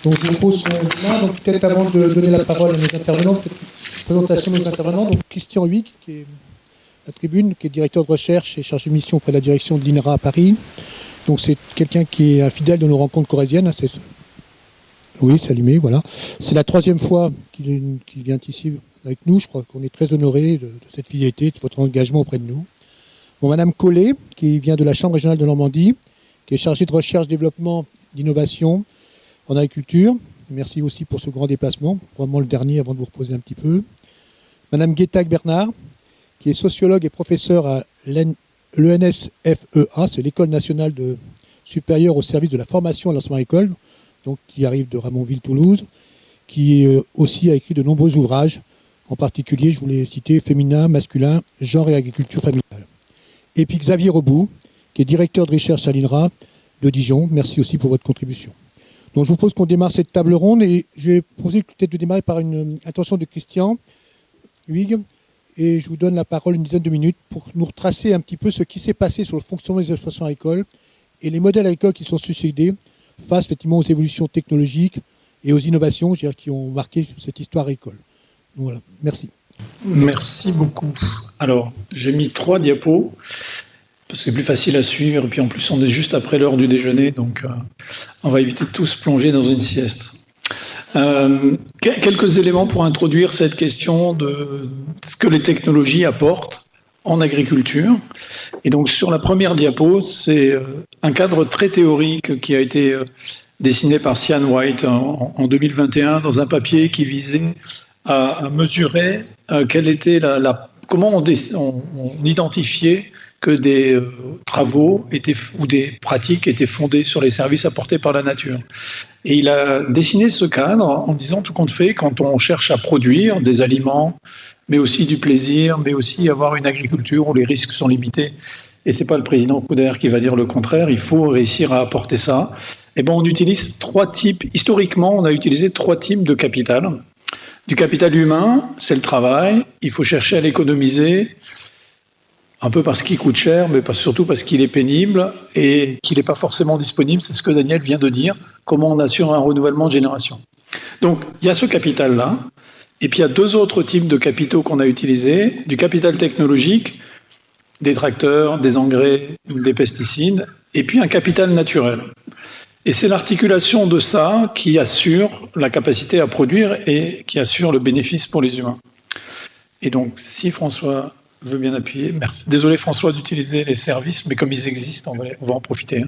Donc je propose qu'on démarre. Donc peut-être avant de donner la parole à nos intervenants, peut-être une présentation de nos intervenants. Donc Christian Huyck, qui est à la tribune, qui est directeur de recherche et chargé de mission auprès de la direction de l'INRA à Paris. Donc c'est quelqu'un qui est un fidèle de nos rencontres corréziennes. Oui, c'est allumé, voilà. C'est la troisième fois qu'il vient ici avec nous. Je crois qu'on est très honorés de cette fidélité, de votre engagement auprès de nous. Bon, Madame Collet, qui vient de la Chambre régionale de Normandie, qui est chargée de recherche, développement, d'innovation en agriculture. Merci aussi pour ce grand déplacement, probablement le dernier avant de vous reposer un petit peu. Madame Guettag-Bernard, qui est sociologue et professeure à l'ENSFEA, c'est l'École nationale supérieure au service de la formation et l'enseignement agricole, donc qui arrive de Ramonville-Toulouse, qui aussi a écrit de nombreux ouvrages, en particulier, je voulais citer Féminin, masculin, genre et agriculture familiale. Et puis Xavier Rebout, qui est directeur de recherche à l'INRA de Dijon. Merci aussi pour votre contribution. Donc je vous propose qu'on démarre cette table ronde et je vais proposer peut-être de démarrer par une intervention de Christian Huyck. Et je vous donne la parole une dizaine de minutes pour nous retracer un petit peu ce qui s'est passé sur le fonctionnement des exploitations agricoles et les modèles agricoles qui sont succédés face effectivement aux évolutions technologiques et aux innovations, je dirais, qui ont marqué cette histoire agricole. Donc voilà, merci. Merci beaucoup. Alors, j'ai mis 3 diapos, parce que c'est plus facile à suivre, et puis en plus on est juste après l'heure du déjeuner, donc on va éviter de tous plonger dans une sieste. Quelques éléments pour introduire cette question de ce que les technologies apportent en agriculture. Et donc sur la première diapo, c'est un cadre très théorique qui a été dessiné par Sian White en 2021 dans un papier qui visait à mesurer quelle était comment on identifiait que des travaux ou des pratiques étaient fondées sur les services apportés par la nature. Et il a dessiné ce cadre en disant tout compte fait, quand on cherche à produire des aliments, mais aussi du plaisir, mais aussi avoir une agriculture où les risques sont limités, et c'est pas le président Couder qui va dire le contraire, il faut réussir à apporter ça. Et bon, on utilise 3 types, historiquement, on a utilisé 3 types de capital. Du capital humain, c'est le travail, il faut chercher à l'économiser, un peu parce qu'il coûte cher, mais surtout parce qu'il est pénible et qu'il n'est pas forcément disponible. C'est ce que Daniel vient de dire, comment on assure un renouvellement de génération. Donc, il y a ce capital-là, et puis il y a 2 autres types de capitaux qu'on a utilisés, du capital technologique, des tracteurs, des engrais, des pesticides, et puis un capital naturel. Et c'est l'articulation de ça qui assure la capacité à produire et qui assure le bénéfice pour les humains. Et donc, si François veut bien appuyer, merci. Désolé François d'utiliser les services, mais comme ils existent, on va en profiter.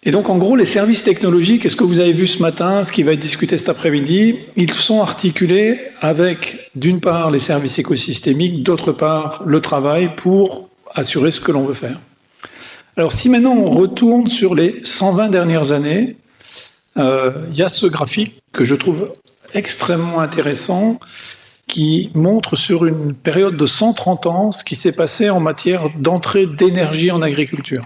Et donc, en gros, les services technologiques, est-ce que vous avez vu ce matin, ce qui va être discuté cet après-midi, ils sont articulés avec, d'une part, les services écosystémiques, d'autre part, le travail pour assurer ce que l'on veut faire. Alors, si maintenant on retourne sur les 120 dernières années, il y a ce graphique que je trouve extrêmement intéressant, qui montre sur une période de 130 ans ce qui s'est passé en matière d'entrée d'énergie en agriculture.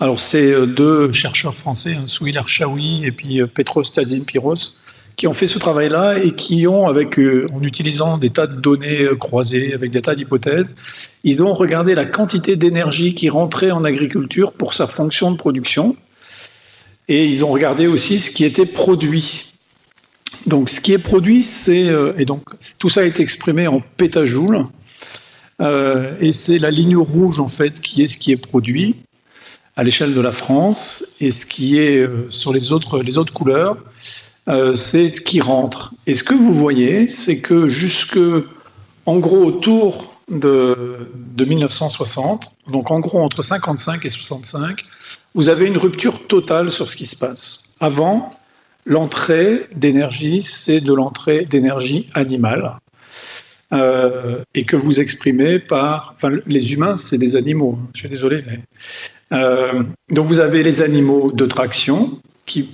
Alors, c'est 2 chercheurs français, Souil Archaoui et puis Petros Tazimpiros, qui ont fait ce travail-là et qui ont, en utilisant des tas de données croisées, avec des tas d'hypothèses, ils ont regardé la quantité d'énergie qui rentrait en agriculture pour sa fonction de production. Et ils ont regardé aussi ce qui était produit. Donc, ce qui est produit, et donc tout ça est exprimé en pétajoules, et c'est la ligne rouge en fait qui est ce qui est produit à l'échelle de la France, et ce qui est sur les autres couleurs, c'est ce qui rentre. Et ce que vous voyez, c'est que en gros autour de 1960, donc en gros entre 55 et 65, vous avez une rupture totale sur ce qui se passe. Avant, l'entrée d'énergie, c'est de l'entrée d'énergie animale, et que vous exprimez par... Enfin, les humains, c'est des animaux, je suis désolé, mais... donc vous avez les animaux de traction qui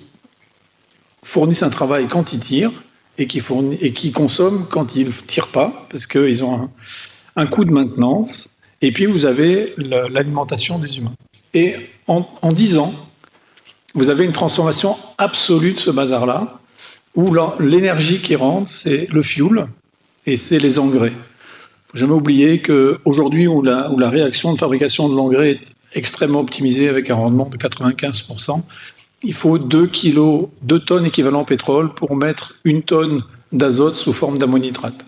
fournissent un travail quand ils tirent et qui consomment quand ils ne tirent pas, parce qu'ils ont un coût de maintenance, et puis vous avez l'alimentation des humains. Et en 10 ans, vous avez une transformation absolue de ce bazar-là, où l'énergie qui rentre, c'est le fuel et c'est les engrais. Il ne faut jamais oublier qu'aujourd'hui, où la réaction de fabrication de l'engrais est extrêmement optimisée avec un rendement de 95%, il faut 2 tonnes équivalent pétrole pour mettre 1 tonne d'azote sous forme d'ammonitrate.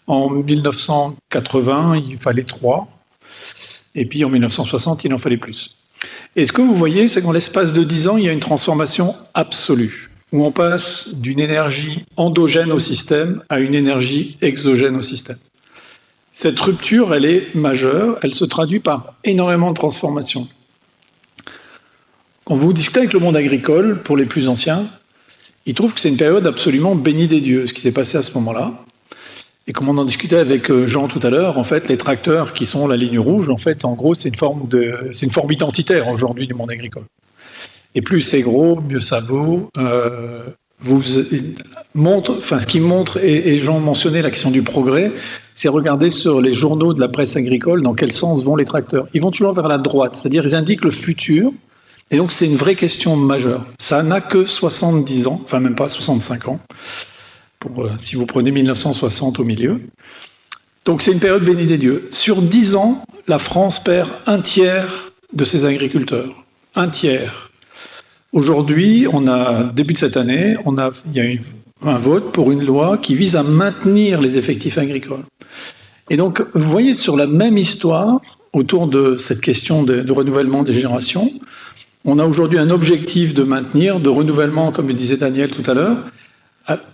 En 1980, il fallait 3. Et puis en 1960, il en fallait plus. Et ce que vous voyez, c'est qu'en l'espace de 10 ans, il y a une transformation absolue, où on passe d'une énergie endogène au système à une énergie exogène au système. Cette rupture, elle est majeure, elle se traduit par énormément de transformations. Quand vous discutez avec le monde agricole, pour les plus anciens, ils trouvent que c'est une période absolument bénie des dieux, ce qui s'est passé à ce moment-là. Et comme on en discutait avec Jean tout à l'heure, en fait, les tracteurs qui sont la ligne rouge, en fait, en gros, c'est une forme identitaire aujourd'hui du monde agricole. Et plus c'est gros, mieux ça vaut. Ce qui montre, et Jean mentionnait la question du progrès, c'est regarder sur les journaux de la presse agricole dans quel sens vont les tracteurs. Ils vont toujours vers la droite, c'est-à-dire ils indiquent le futur. Et donc c'est une vraie question majeure. Ça n'a que 70 ans, enfin même pas 65 ans. Si vous prenez 1960 au milieu. Donc c'est une période bénie des dieux. Sur 10 ans, la France perd 1/3 de ses agriculteurs. 1/3. Aujourd'hui, début de cette année, il y a eu un vote pour une loi qui vise à maintenir les effectifs agricoles. Et donc, vous voyez, sur la même histoire, autour de cette question de renouvellement des générations, on a aujourd'hui un objectif de maintenir, de renouvellement, comme le disait Daniel tout à l'heure,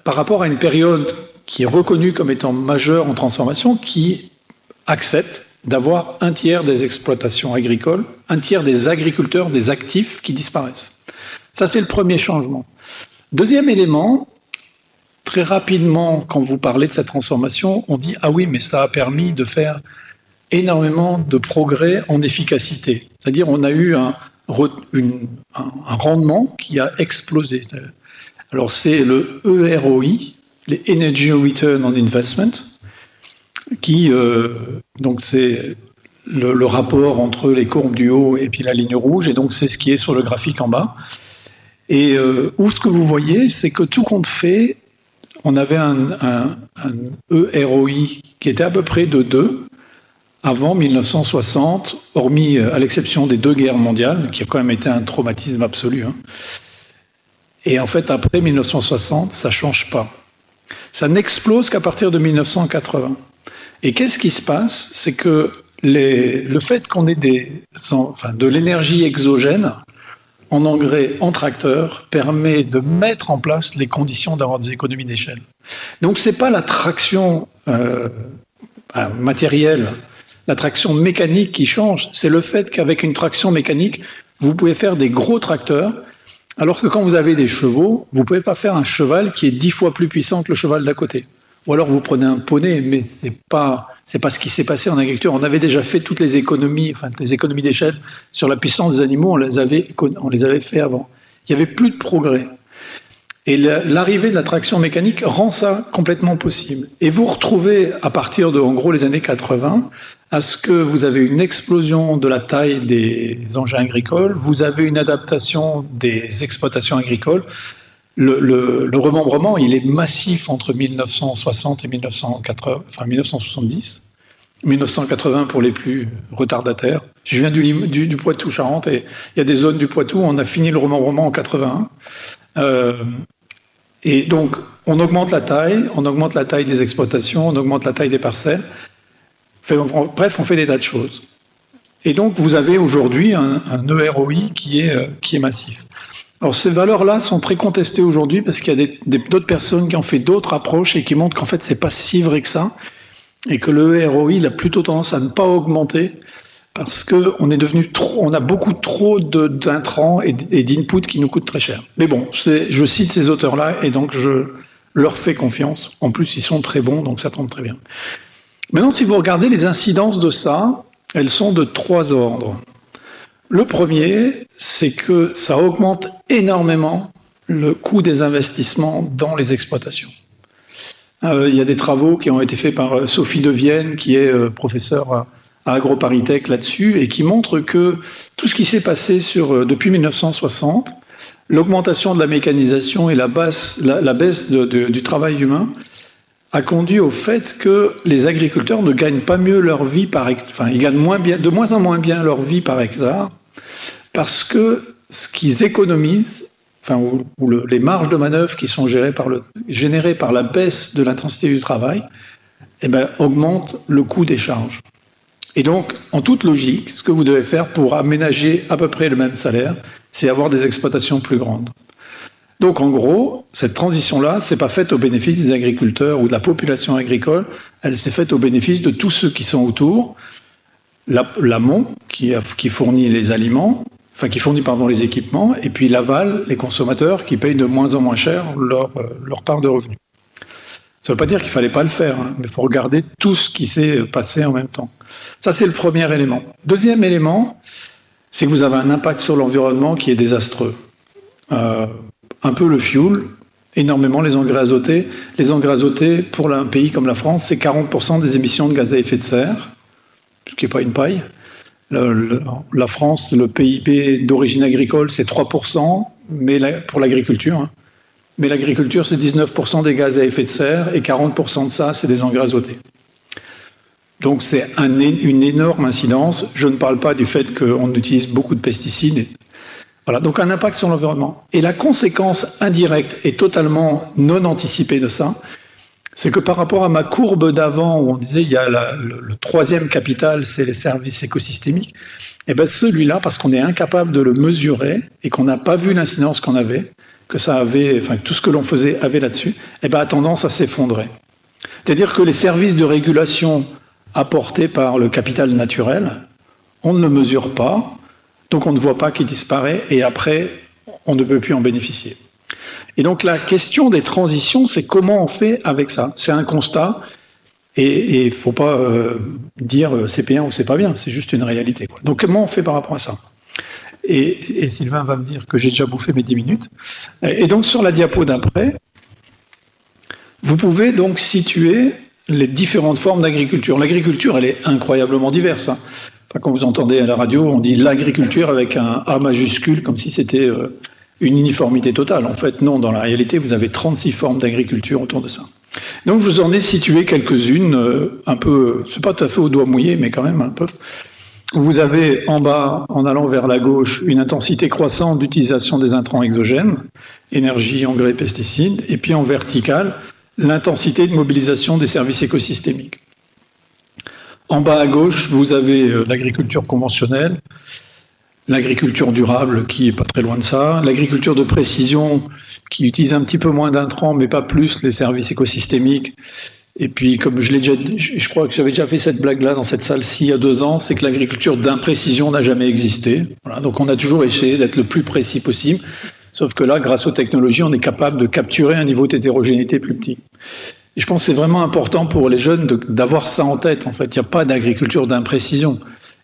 par rapport à une période qui est reconnue comme étant majeure en transformation, qui accepte d'avoir 1/3 des exploitations agricoles, 1/3 des agriculteurs, des actifs qui disparaissent. Ça, c'est le premier changement. Deuxième élément, très rapidement, quand vous parlez de cette transformation, on dit « Ah oui, mais ça a permis de faire énormément de progrès en efficacité. » C'est-à-dire on a eu un rendement qui a explosé. Alors c'est le EROI, les Energy Return on Investment, qui donc c'est le rapport entre les courbes du haut et puis la ligne rouge, et donc c'est ce qui est sur le graphique en bas. Et où ce que vous voyez, c'est que tout compte fait, on avait un EROI qui était à peu près de 2 avant 1960, hormis à l'exception des 2 guerres mondiales, qui a quand même été un traumatisme absolu. Hein. Et en fait, après 1960, ça ne change pas. Ça n'explose qu'à partir de 1980. Et qu'est-ce qui se passe? C'est que le fait qu'on ait de l'énergie exogène en engrais, en tracteur, permet de mettre en place les conditions d'avoir des économies d'échelle. Donc ce n'est pas la traction matérielle, la traction mécanique qui change, c'est le fait qu'avec une traction mécanique, vous pouvez faire des gros tracteurs, alors que quand vous avez des chevaux, vous ne pouvez pas faire un cheval qui est 10 fois plus puissant que le cheval d'à côté. Ou alors vous prenez un poney, mais ce n'est pas ce qui s'est passé en agriculture. On avait déjà fait toutes les économies d'échelle sur la puissance des animaux, on les avait fait avant. Il n'y avait plus de progrès. Et l'arrivée de la traction mécanique rend ça complètement possible. Et vous retrouvez, à partir de, en gros, les années 80, à ce que vous avez une explosion de la taille des engins agricoles, vous avez une adaptation des exploitations agricoles. Le remembrement, il est massif entre 1960 et 1970. 1980 pour les plus retardataires. Je viens du Poitou-Charentes et il y a des zones du Poitou où on a fini le remembrement en 81. Et donc, on augmente la taille des exploitations, on augmente la taille des parcelles. Bref, on fait des tas de choses. Et donc, vous avez aujourd'hui un EROI qui est massif. Alors, ces valeurs-là sont très contestées aujourd'hui parce qu'il y a d'autres personnes qui ont fait d'autres approches et qui montrent qu'en fait, c'est pas si vrai que ça et que le EROI il a plutôt tendance à ne pas augmenter parce qu'on a beaucoup trop d'intrants et d'inputs qui nous coûtent très cher. Mais bon, je cite ces auteurs-là et donc je leur fais confiance. En plus, ils sont très bons, donc ça tombe très bien. Maintenant, si vous regardez les incidences de ça, elles sont de 3 ordres. Le premier, c'est que ça augmente énormément le coût des investissements dans les exploitations. Il y a des travaux qui ont été faits par Sophie de Vienne, qui est professeure à AgroParisTech là-dessus, et qui montrent que tout ce qui s'est passé depuis 1960, l'augmentation de la mécanisation et la baisse du travail humain, a conduit au fait que les agriculteurs ne gagnent pas mieux leur vie par hectare, enfin ils gagnent de moins en moins bien leur vie par hectare, parce que ce qu'ils économisent, les marges de manœuvre qui sont générées par la baisse de l'intensité du travail, augmentent le coût des charges. Et donc, en toute logique, ce que vous devez faire pour aménager à peu près le même salaire, c'est avoir des exploitations plus grandes. Donc, en gros, cette transition-là, c'est pas faite au bénéfice des agriculteurs ou de la population agricole, elle s'est faite au bénéfice de tous ceux qui sont autour, l'amont, qui fournit les aliments, qui fournit les équipements, et puis l'aval, les consommateurs, qui payent de moins en moins cher leur part de revenus. Ça ne veut pas dire qu'il ne fallait pas le faire, mais il faut regarder tout ce qui s'est passé en même temps. Ça, c'est le premier élément. Deuxième élément, c'est que vous avez un impact sur l'environnement qui est désastreux. Un peu le fuel, énormément les engrais azotés. Les engrais azotés, pour un pays comme la France, c'est 40% des émissions de gaz à effet de serre, ce qui n'est pas une paille. La France, le PIB d'origine agricole, c'est 3%, mais pour l'agriculture. Mais l'agriculture, c'est 19% des gaz à effet de serre, et 40% de ça, c'est des engrais azotés. Donc c'est une énorme incidence. Je ne parle pas du fait qu'on utilise beaucoup de pesticides. Voilà, donc un impact sur l'environnement. Et la conséquence indirecte et totalement non anticipée de ça, c'est que par rapport à ma courbe d'avant, où on disait il y a le troisième capital, c'est les services écosystémiques, et celui-là, parce qu'on est incapable de le mesurer et qu'on n'a pas vu l'incidence qu'on avait, que tout ce que l'on faisait avait là-dessus, a tendance à s'effondrer. C'est-à-dire que les services de régulation apportés par le capital naturel, on ne le mesure pas, donc on ne voit pas qu'il disparaît, et après, on ne peut plus en bénéficier. Et donc la question des transitions, c'est comment on fait avec ça. C'est un constat, et il ne faut pas dire c'est bien ou c'est pas bien, c'est juste une réalité. Donc comment on fait par rapport à ça ? Et Sylvain va me dire que j'ai déjà bouffé mes 10 minutes. Et donc sur la diapo d'après, vous pouvez donc situer les différentes formes d'agriculture. L'agriculture, elle est incroyablement diverse. Quand vous entendez à la radio, on dit l'agriculture avec un A majuscule, comme si c'était une uniformité totale. En fait, non, dans la réalité, vous avez 36 formes d'agriculture autour de ça. Donc, je vous en ai situé quelques-unes, un peu, c'est pas tout à fait au doigt mouillé, mais quand même un peu. Vous avez en bas, en allant vers la gauche, une intensité croissante d'utilisation des intrants exogènes, énergie, engrais, pesticides, et puis en verticale, l'intensité de mobilisation des services écosystémiques. En bas à gauche, vous avez l'agriculture conventionnelle, l'agriculture durable qui est pas très loin de ça, l'agriculture de précision qui utilise un petit peu moins d'intrants, mais pas plus les services écosystémiques. Et puis, comme je crois que j'avais déjà fait cette blague-là dans cette salle-ci il y a 2 ans, c'est que l'agriculture d'imprécision n'a jamais existé. Voilà, donc on a toujours essayé d'être le plus précis possible, sauf que là, grâce aux technologies, on est capable de capturer un niveau d'hétérogénéité plus petit. Et je pense que c'est vraiment important pour les jeunes d'avoir ça en tête. En fait, il n'y a pas d'agriculture d'imprécision.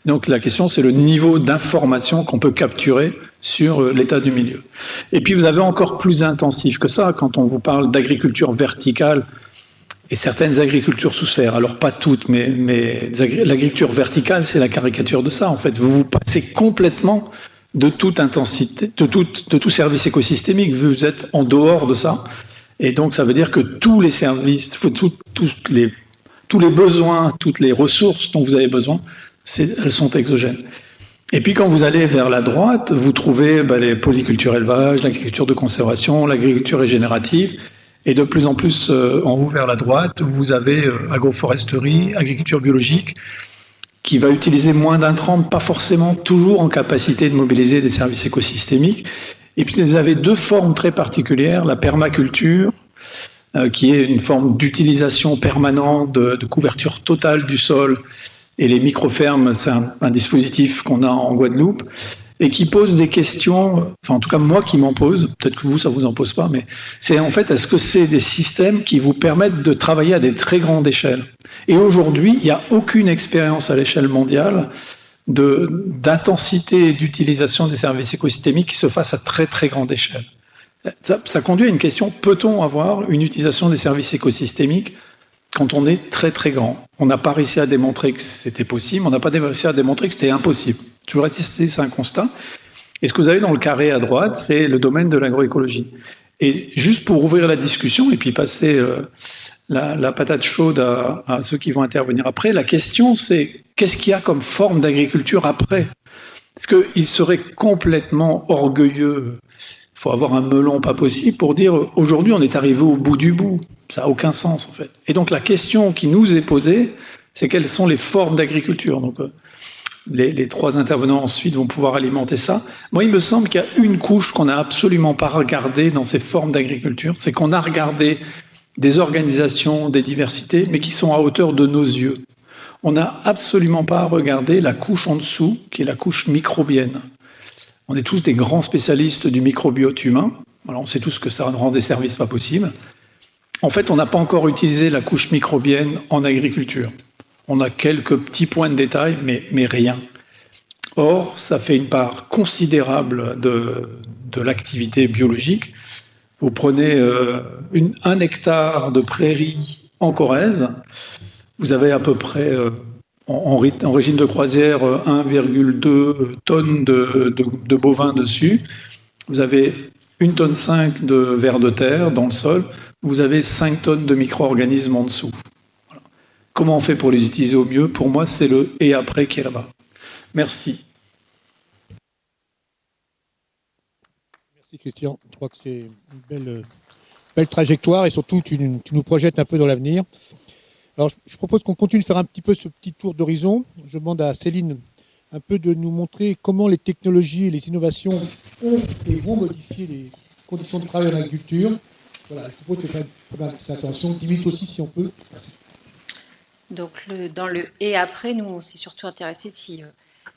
Donc la question, c'est le niveau d'information qu'on peut capturer sur l'état du milieu. Et puis vous avez encore plus intensif que ça, quand on vous parle d'agriculture verticale et certaines agricultures sous serre. Alors pas toutes, mais l'agriculture verticale, c'est la caricature de ça. En fait, vous passez complètement de toute intensité, de tout service écosystémique. Vous êtes en dehors de ça. Et donc, ça veut dire que tous les services, tous les besoins, toutes les ressources dont vous avez besoin, elles sont exogènes. Et puis, quand vous allez vers la droite, vous trouvez les polycultures élevage, l'agriculture de conservation, l'agriculture régénérative. Et de plus en plus, en haut vers la droite, vous avez agroforesterie, agriculture biologique, qui va utiliser moins d'intrants, pas forcément toujours en capacité de mobiliser des services écosystémiques. Et puis vous avez 2 formes très particulières, la permaculture, qui est une forme d'utilisation permanente, de couverture totale du sol, et les microfermes, c'est un dispositif qu'on a en Guadeloupe, et qui pose des questions, enfin en tout cas moi qui m'en pose, peut-être que vous ça vous en pose pas, mais c'est en fait, est-ce que c'est des systèmes qui vous permettent de travailler à des très grandes échelles ? Et aujourd'hui, il n'y a aucune expérience à l'échelle mondiale d'intensité d'utilisation des services écosystémiques qui se fasse à très très grande échelle. Ça conduit à une question, peut-on avoir une utilisation des services écosystémiques quand on est très très grand ? On n'a pas réussi à démontrer que c'était possible, on n'a pas réussi à démontrer que c'était impossible. Toujours c'est un constat. Et ce que vous avez dans le carré à droite, c'est le domaine de l'agroécologie. Et juste pour ouvrir la discussion et puis passer la patate chaude à ceux qui vont intervenir après, la question c'est qu'est-ce qu'il y a comme forme d'agriculture après ? Est-ce qu'il serait complètement orgueilleux, il faut avoir un melon pas possible pour dire aujourd'hui on est arrivé au bout du bout. Ça n'a aucun sens en fait. Et donc la question qui nous est posée, c'est quelles sont les formes d'agriculture. Donc les trois intervenants ensuite vont pouvoir alimenter ça. Moi, il me semble qu'il y a une couche qu'on n'a absolument pas regardée dans ces formes d'agriculture, c'est qu'on a regardé des organisations, des diversités, mais qui sont à hauteur de nos yeux. On n'a absolument pas regardé la couche en dessous, qui est la couche microbienne. On est tous des grands spécialistes du microbiote humain. Alors on sait tous que ça rend des services pas possibles. En fait, on n'a pas encore utilisé la couche microbienne en agriculture. On a quelques petits points de détail, mais rien. Or, ça fait une part considérable de l'activité biologique. Vous prenez 1 hectare de prairie en Corrèze, vous avez à peu près, en régime de croisière, 1,2 tonnes de bovins dessus. Vous avez 1,5 tonne de vers de terre dans le sol. Vous avez 5 tonnes de micro-organismes en dessous. Voilà. Comment on fait pour les utiliser au mieux? Pour moi, c'est le « et après » qui est là-bas. Merci. Merci Christian. Je crois que c'est une belle trajectoire et surtout tu nous projettes un peu dans l'avenir. Alors je propose qu'on continue de faire un petit peu ce petit tour d'horizon. Je demande à Céline un peu de nous montrer comment les technologies et les innovations ont et vont modifier les conditions de travail en agriculture. Voilà, je propose de faire une petite intervention. Limite aussi si on peut. Merci. Donc, dans le « et après », nous, on s'est surtout intéressé si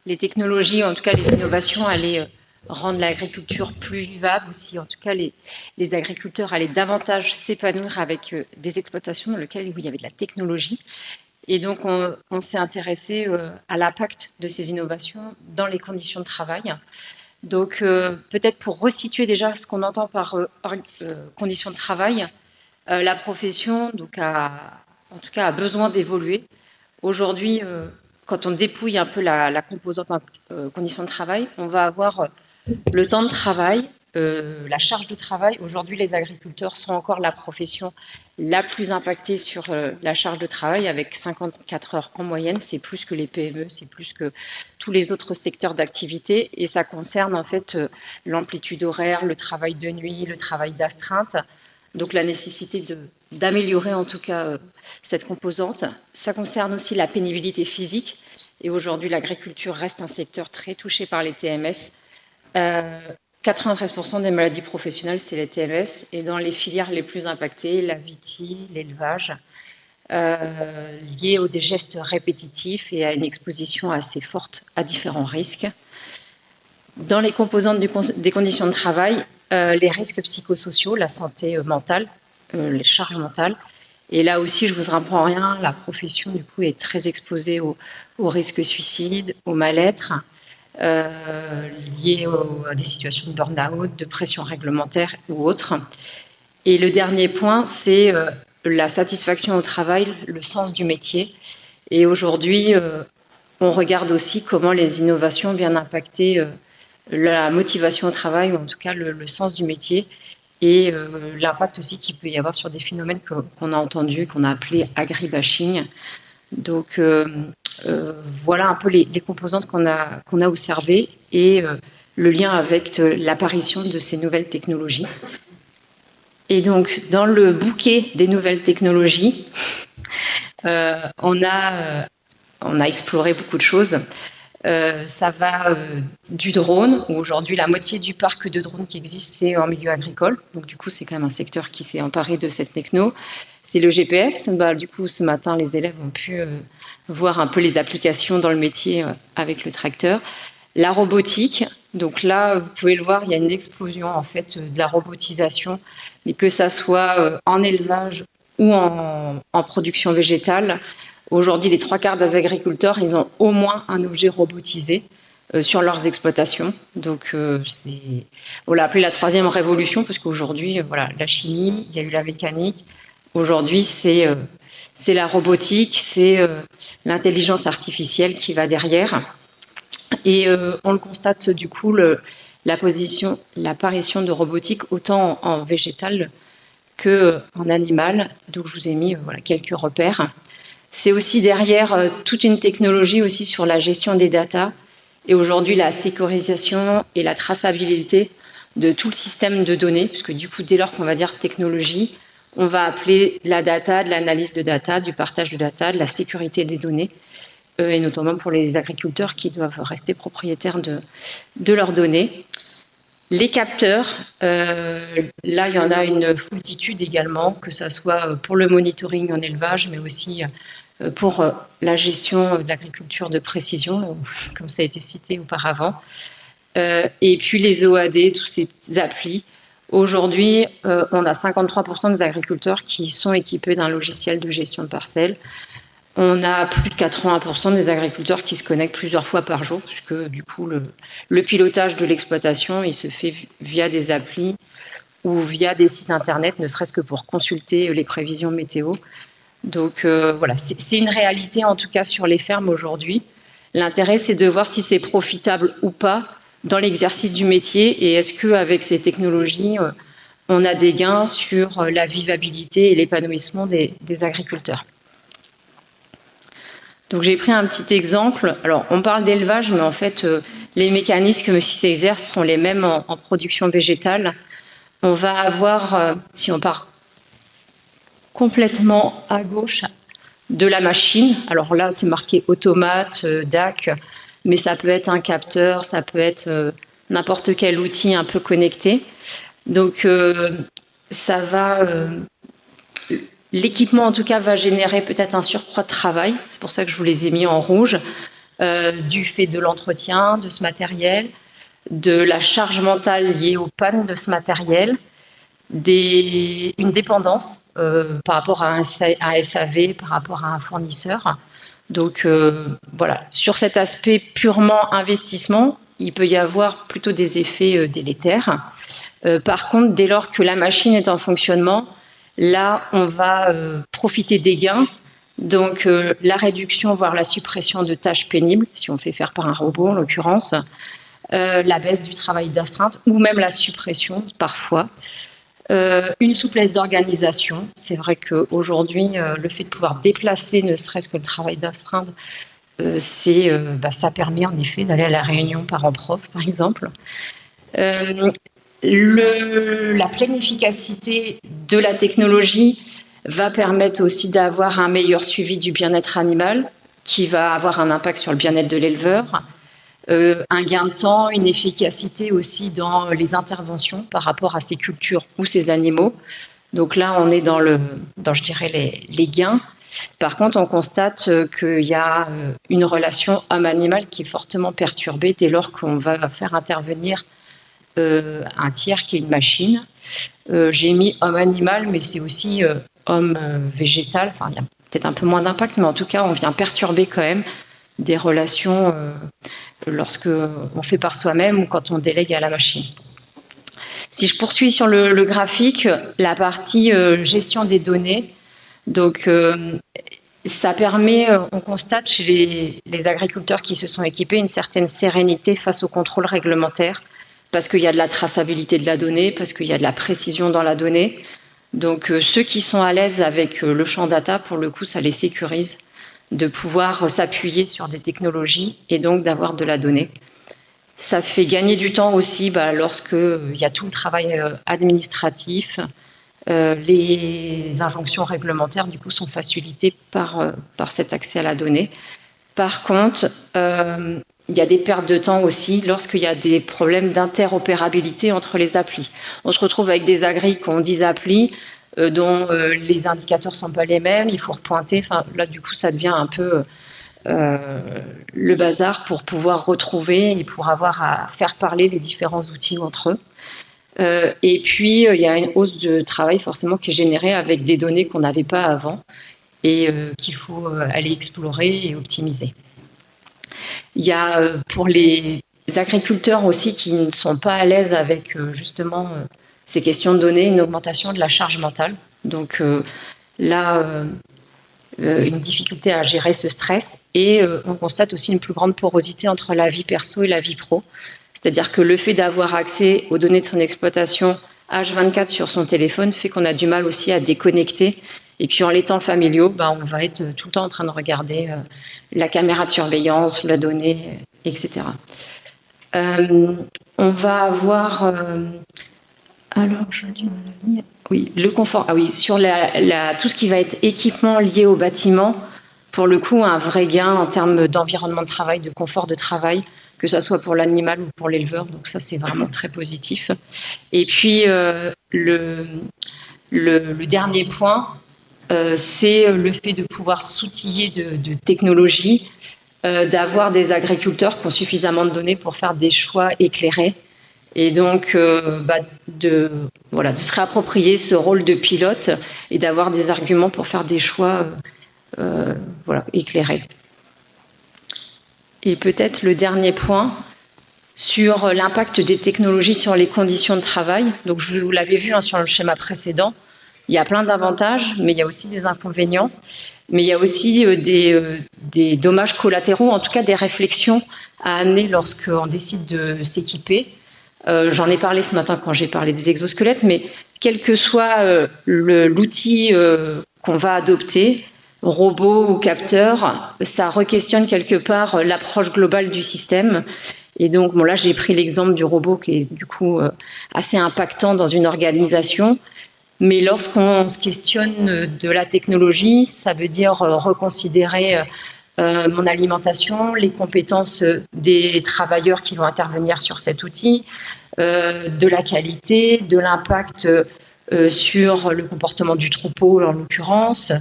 les technologies, en tout cas les innovations, allaient rendre l'agriculture plus vivable, ou si, en tout cas, les agriculteurs allaient davantage s'épanouir avec des exploitations dans lesquelles il y avait de la technologie. Et donc, on s'est intéressé à l'impact de ces innovations dans les conditions de travail. Donc, peut-être pour resituer déjà ce qu'on entend par conditions de travail, la profession, donc, en tout cas, a besoin d'évoluer. Aujourd'hui, quand on dépouille un peu la composante conditions de travail, on va avoir le temps de travail, la charge de travail. Aujourd'hui, les agriculteurs sont encore la profession la plus impactée sur la charge de travail, avec 54 heures en moyenne. C'est plus que les PME, c'est plus que tous les autres secteurs d'activité. Et ça concerne en fait l'amplitude horaire, le travail de nuit, le travail d'astreinte. Donc la nécessité d'améliorer en tout cas cette composante. Ça concerne aussi la pénibilité physique. Et aujourd'hui, l'agriculture reste un secteur très touché par les TMS. 93% des maladies professionnelles, c'est les TMS. Et dans les filières les plus impactées, la vitie, l'élevage, liées aux des gestes répétitifs et à une exposition assez forte à différents risques. Dans les composantes des conditions de travail, les risques psychosociaux, la santé mentale, les charges mentales. Et là aussi, je ne vous apprends rien, la profession du coup est très exposée au risque suicide, au mal-être, liés à des situations de burn-out, de pression réglementaire ou autres. Et le dernier point, c'est la satisfaction au travail, le sens du métier. Et aujourd'hui, on regarde aussi comment les innovations viennent impacter la motivation au travail, ou en tout cas le sens du métier, et l'impact aussi qu'il peut y avoir sur des phénomènes qu'on a entendus, qu'on a appelés agribashing. Donc voilà un peu les composantes qu'on a observées et le lien avec l'apparition de ces nouvelles technologies. Et donc dans le bouquet des nouvelles technologies, on a exploré beaucoup de choses. Ça va du drone, où aujourd'hui la moitié du parc de drones qui existe, c'est en milieu agricole. Donc du coup, c'est quand même un secteur qui s'est emparé de cette techno. C'est le GPS. Du coup, ce matin, les élèves ont pu voir un peu les applications dans le métier avec le tracteur. La robotique. Donc là, vous pouvez le voir, il y a une explosion en fait de la robotisation, mais que ça soit en élevage ou en production végétale. Aujourd'hui, les 3/4 des agriculteurs, ils ont au moins un objet robotisé sur leurs exploitations. Donc, on l'a appelé la 3e révolution, parce qu'aujourd'hui, voilà, la chimie, il y a eu la mécanique. Aujourd'hui, c'est la robotique, c'est l'intelligence artificielle qui va derrière. Et on le constate, du coup, l'apparition de robotique autant en végétal qu'en animal. Donc, je vous ai mis quelques repères. C'est aussi derrière toute une technologie aussi sur la gestion des data et aujourd'hui la sécurisation et la traçabilité de tout le système de données, puisque du coup, dès lors qu'on va dire technologie, on va appeler de la data, de l'analyse de data, du partage de data, de la sécurité des données, et notamment pour les agriculteurs qui doivent rester propriétaires de leurs données. Les capteurs, là, il y en a une foultitude également, que ce soit pour le monitoring en élevage, mais aussi pour la gestion de l'agriculture de précision, comme ça a été cité auparavant. Et puis les OAD, tous ces applis. Aujourd'hui, on a 53% des agriculteurs qui sont équipés d'un logiciel de gestion de parcelles. On a plus de 80% des agriculteurs qui se connectent plusieurs fois par jour, puisque du coup, le pilotage de l'exploitation, il se fait via des applis ou via des sites internet, ne serait-ce que pour consulter les prévisions météo. Donc voilà, c'est une réalité en tout cas sur les fermes aujourd'hui. L'intérêt, c'est de voir si c'est profitable ou pas dans l'exercice du métier et est-ce qu'avec ces technologies, on a des gains sur la vivabilité et l'épanouissement des agriculteurs. Donc j'ai pris un petit exemple. Alors on parle d'élevage, mais en fait les mécanismes qui s'exercent sont les mêmes en production végétale. On va avoir, si on part complètement à gauche, de la machine. Alors là c'est marqué automate, DAC, mais ça peut être un capteur, ça peut être n'importe quel outil un peu connecté. Donc ça va... L'équipement, en tout cas, va générer peut-être un surcroît de travail. C'est pour ça que je vous les ai mis en rouge, du fait de l'entretien de ce matériel, de la charge mentale liée aux pannes de ce matériel, une dépendance par rapport à un SAV, par rapport à un fournisseur. Donc, voilà. Sur cet aspect purement investissement, il peut y avoir plutôt des effets délétères. Par contre, dès lors que la machine est en fonctionnement, là, on va profiter des gains, donc la réduction, voire la suppression de tâches pénibles, si on fait faire par un robot en l'occurrence, la baisse du travail d'astreinte, ou même la suppression parfois. Une souplesse d'organisation, c'est vrai qu'aujourd'hui, le fait de pouvoir déplacer ne serait-ce que le travail d'astreinte, ça permet en effet d'aller à la réunion parents-prof, par exemple. La pleine efficacité de la technologie va permettre aussi d'avoir un meilleur suivi du bien-être animal qui va avoir un impact sur le bien-être de l'éleveur, un gain de temps, une efficacité aussi dans les interventions par rapport à ces cultures ou ces animaux. Donc là, on est dans je dirais, les gains. Par contre, on constate qu'il y a une relation homme-animal qui est fortement perturbée dès lors qu'on va faire intervenir un tiers qui est une machine. J'ai mis homme-animal, mais c'est aussi homme végétal. Enfin, il y a peut-être un peu moins d'impact, mais en tout cas, on vient perturber quand même des relations lorsque on fait par soi-même ou quand on délègue à la machine. Si je poursuis sur le graphique, la partie gestion des données, donc ça permet, on constate chez les agriculteurs qui se sont équipés une certaine sérénité face au contrôle réglementaire, parce qu'il y a de la traçabilité de la donnée, parce qu'il y a de la précision dans la donnée. Donc ceux qui sont à l'aise avec le champ data, pour le coup, ça les sécurise de pouvoir s'appuyer sur des technologies et donc d'avoir de la donnée. Ça fait gagner du temps aussi lorsqu'il y a tout le travail administratif. Les injonctions réglementaires, du coup, sont facilitées par cet accès à la donnée. Par contre, il y a des pertes de temps aussi lorsqu'il y a des problèmes d'interopérabilité entre les applis. On se retrouve avec des agris qui ont 10 applis dont les indicateurs ne sont pas les mêmes, il faut repointer. Enfin, là, du coup, ça devient un peu le bazar pour pouvoir retrouver et pour avoir à faire parler les différents outils entre eux. Et puis, il y a une hausse de travail forcément qui est générée avec des données qu'on n'avait pas avant et qu'il faut aller explorer et optimiser. Il y a pour les agriculteurs aussi qui ne sont pas à l'aise avec justement ces questions de données, une augmentation de la charge mentale. Donc là, une difficulté à gérer ce stress et on constate aussi une plus grande porosité entre la vie perso et la vie pro. C'est-à-dire que le fait d'avoir accès aux données de son exploitation H24 sur son téléphone fait qu'on a du mal aussi à déconnecter et que sur les temps familiaux, on va être tout le temps en train de regarder la caméra de surveillance, la donnée, etc. On va avoir... alors, je dis... Oui, le confort. Ah oui, sur tout ce qui va être équipement lié au bâtiment, pour le coup, un vrai gain en termes d'environnement de travail, de confort de travail, que ce soit pour l'animal ou pour l'éleveur. Donc ça, c'est vraiment très positif. Et puis, le dernier point, c'est le fait de pouvoir s'outiller de technologies, d'avoir des agriculteurs qui ont suffisamment de données pour faire des choix éclairés. Et donc, de se réapproprier ce rôle de pilote et d'avoir des arguments pour faire des choix éclairés. Et peut-être le dernier point sur l'impact des technologies sur les conditions de travail. Donc, vous l'avez vu sur le schéma précédent, il y a plein d'avantages, mais il y a aussi des inconvénients. Mais il y a aussi des dommages collatéraux, en tout cas des réflexions à amener lorsqu'on décide de s'équiper. J'en ai parlé ce matin quand j'ai parlé des exosquelettes, mais quel que soit l'outil qu'on va adopter, robot ou capteur, ça re-questionne quelque part l'approche globale du système. Et donc, là, j'ai pris l'exemple du robot qui est du coup assez impactant dans une organisation. Mais lorsqu'on se questionne de la technologie, ça veut dire reconsidérer mon alimentation, les compétences des travailleurs qui vont intervenir sur cet outil, de la qualité, de l'impact sur le comportement du troupeau en l'occurrence,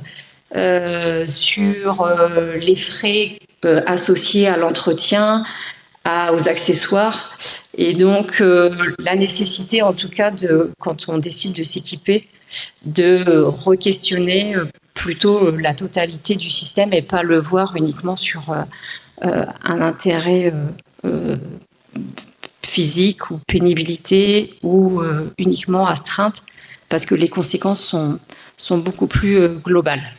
sur les frais associés à l'entretien, aux accessoires. Et donc, la nécessité, en tout cas, quand on décide de s'équiper, de re-questionner plutôt la totalité du système et pas le voir uniquement sur un intérêt physique ou pénibilité ou uniquement astreinte, parce que les conséquences sont beaucoup plus globales.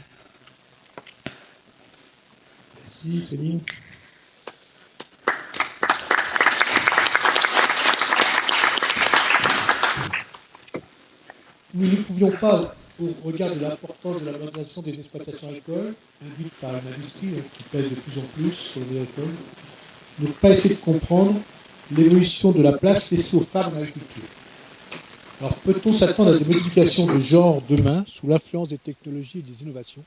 Merci Céline. Nous ne pouvions pas, au regard de l'importance de la modernisation des exploitations agricoles, induite par une industrie qui pèse de plus en plus sur le milieu agricole, ne pas essayer de comprendre l'évolution de la place laissée aux femmes en agriculture. Alors, peut-on s'attendre à des modifications de genre demain, sous l'influence des technologies et des innovations ?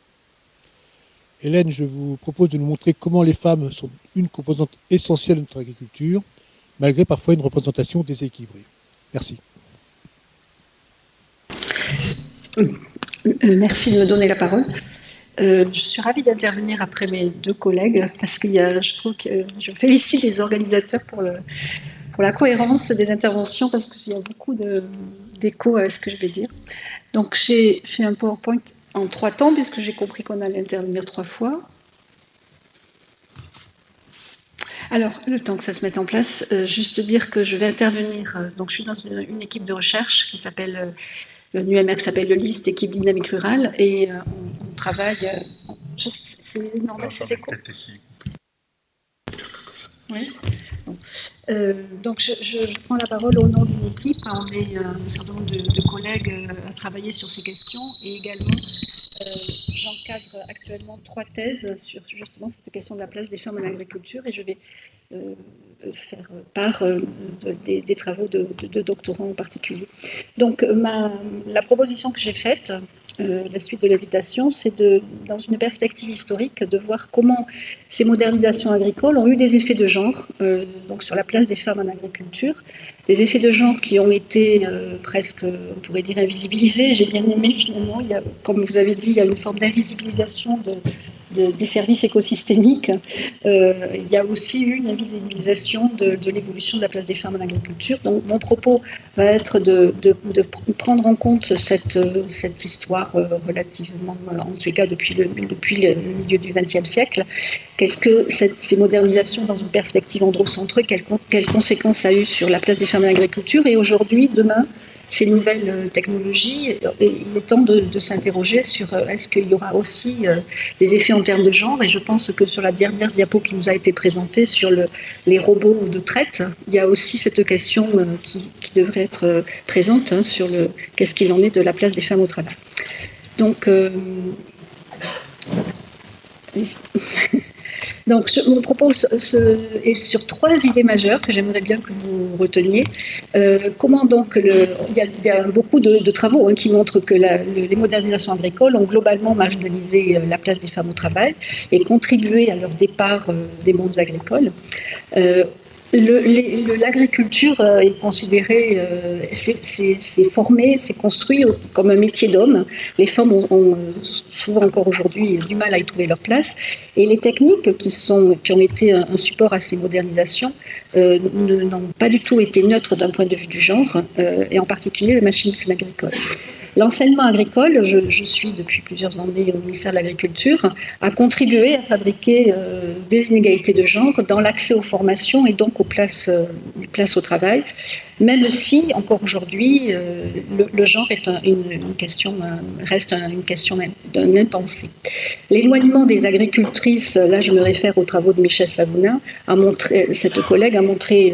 Hélène, je vous propose de nous montrer comment les femmes sont une composante essentielle de notre agriculture, malgré parfois une représentation déséquilibrée. Merci. Merci de me donner la parole. Je suis ravie d'intervenir après mes deux collègues parce que je trouve que je félicite les organisateurs pour la cohérence des interventions parce qu'il y a beaucoup d'écho à ce que je vais dire. Donc j'ai fait un PowerPoint en 3 temps puisque j'ai compris qu'on allait intervenir 3 fois. Alors, le temps que ça se mette en place, juste dire que je vais intervenir. Donc je suis dans une équipe de recherche qui s'appelle... une UMR qui s'appelle le LIST, équipe dynamique rurale, et on travaille... c'est normal, c'est quoi ? Oui. Bon. Donc je prends la parole au nom d'une équipe. On est un certain nombre de collègues à travailler sur ces questions, et également j'encadre actuellement 3 thèses sur justement cette question de la place des femmes en agriculture, et je vais faire part des travaux de doctorants en particulier. Donc la proposition que j'ai faite, la suite de l'invitation, c'est dans une perspective historique, de voir comment ces modernisations agricoles ont eu des effets de genre, donc sur la place des femmes en agriculture, des effets de genre qui ont été presque, on pourrait dire, invisibilisés. J'ai bien aimé finalement, comme vous avez dit, il y a une forme d'invisibilisation des services écosystémiques. Il y a aussi eu une invisibilisation de l'évolution de la place des femmes en agriculture. Donc mon propos va être de prendre en compte cette histoire relativement, en tout cas depuis le milieu du XXe siècle. Qu'est-ce que ces modernisations dans une perspective androcentrée, quelles conséquences ça a eu sur la place des femmes en agriculture, et aujourd'hui, demain, ces nouvelles technologies, il est temps de s'interroger sur est-ce qu'il y aura aussi des effets en termes de genre. Et je pense que sur la dernière diapo qui nous a été présentée sur les robots de traite, il y a aussi cette question qui devrait être présente sur qu'est-ce qu'il en est de la place des femmes au travail. Donc, Donc, mon propos est sur 3 idées majeures que j'aimerais bien que vous reteniez. Comment donc, il y a beaucoup de travaux qui montrent que les modernisations agricoles ont globalement marginalisé la place des femmes au travail et contribué à leur départ des mondes agricoles. L'agriculture est considérée, c'est formé, c'est construit comme un métier d'homme. Les femmes ont souvent encore aujourd'hui du mal à y trouver leur place. Et les techniques qui ont été un support à ces modernisations n'ont pas du tout été neutres d'un point de vue du genre, et en particulier le machinisme agricole. L'enseignement agricole, je suis depuis plusieurs années au ministère de l'Agriculture, a contribué à fabriquer des inégalités de genre dans l'accès aux formations et donc aux places au travail, même si, encore aujourd'hui, le genre est reste une question d'un impensé. L'éloignement des agricultrices, là je me réfère aux travaux de Michel Savounin, cette collègue a montré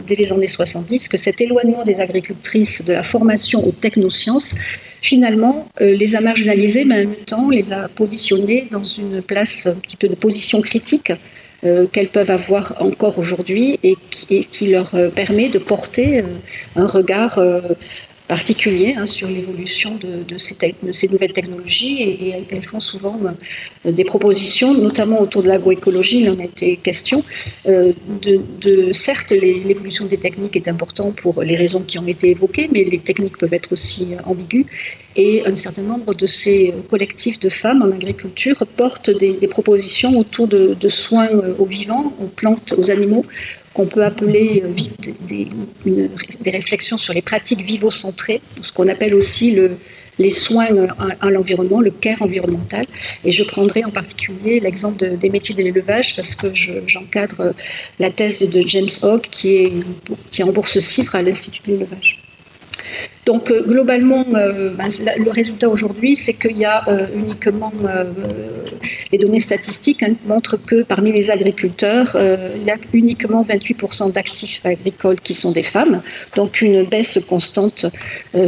dès les années 70 que cet éloignement des agricultrices de la formation aux technosciences finalement les a marginalisées, mais en même temps les a positionnées dans une place un petit peu de position critique qu'elles peuvent avoir encore aujourd'hui et qui leur permet de porter un regard particulier sur l'évolution de ces nouvelles technologies et elles font souvent des propositions, notamment autour de l'agroécologie, il en a été question. Certes, l'évolution des techniques est importante pour les raisons qui ont été évoquées, mais les techniques peuvent être aussi ambiguës. Et un certain nombre de ces collectifs de femmes en agriculture portent des propositions autour de soins aux vivants, aux plantes, aux animaux, qu'on peut appeler des réflexions sur les pratiques vivocentrées, ce qu'on appelle aussi les soins à l'environnement, le care environnemental. Et je prendrai en particulier l'exemple des métiers de l'élevage parce que j'encadre la thèse de James Hogg qui est en bourse CIFRE à l'Institut de l'élevage. Donc globalement, le résultat aujourd'hui, c'est qu'il y a uniquement, les données statistiques montrent que parmi les agriculteurs, il y a uniquement 28% d'actifs agricoles qui sont des femmes, donc une baisse constante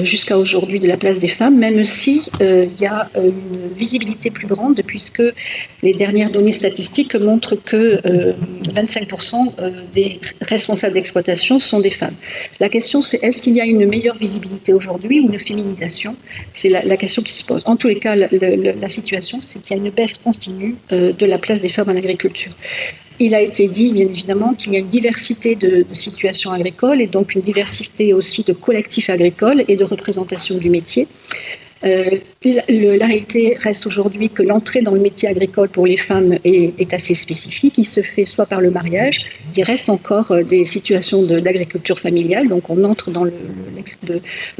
jusqu'à aujourd'hui de la place des femmes, même si il y a une visibilité plus grande, puisque les dernières données statistiques montrent que 25% des responsables d'exploitation sont des femmes. La question, c'est est-ce qu'il y a une meilleure visibilité aujourd'hui ou une féminisation? C'est la question qui se pose. En tous les cas, la situation, c'est qu'il y a une baisse continue de la place des femmes en agriculture. Il a été dit, bien évidemment, qu'il y a une diversité de situations agricoles et donc une diversité aussi de collectifs agricoles et de représentation du métier. La réalité reste aujourd'hui que l'entrée dans le métier agricole pour les femmes est assez spécifique. Il se fait soit par le mariage, il reste encore des situations d'agriculture familiale, donc on entre dans le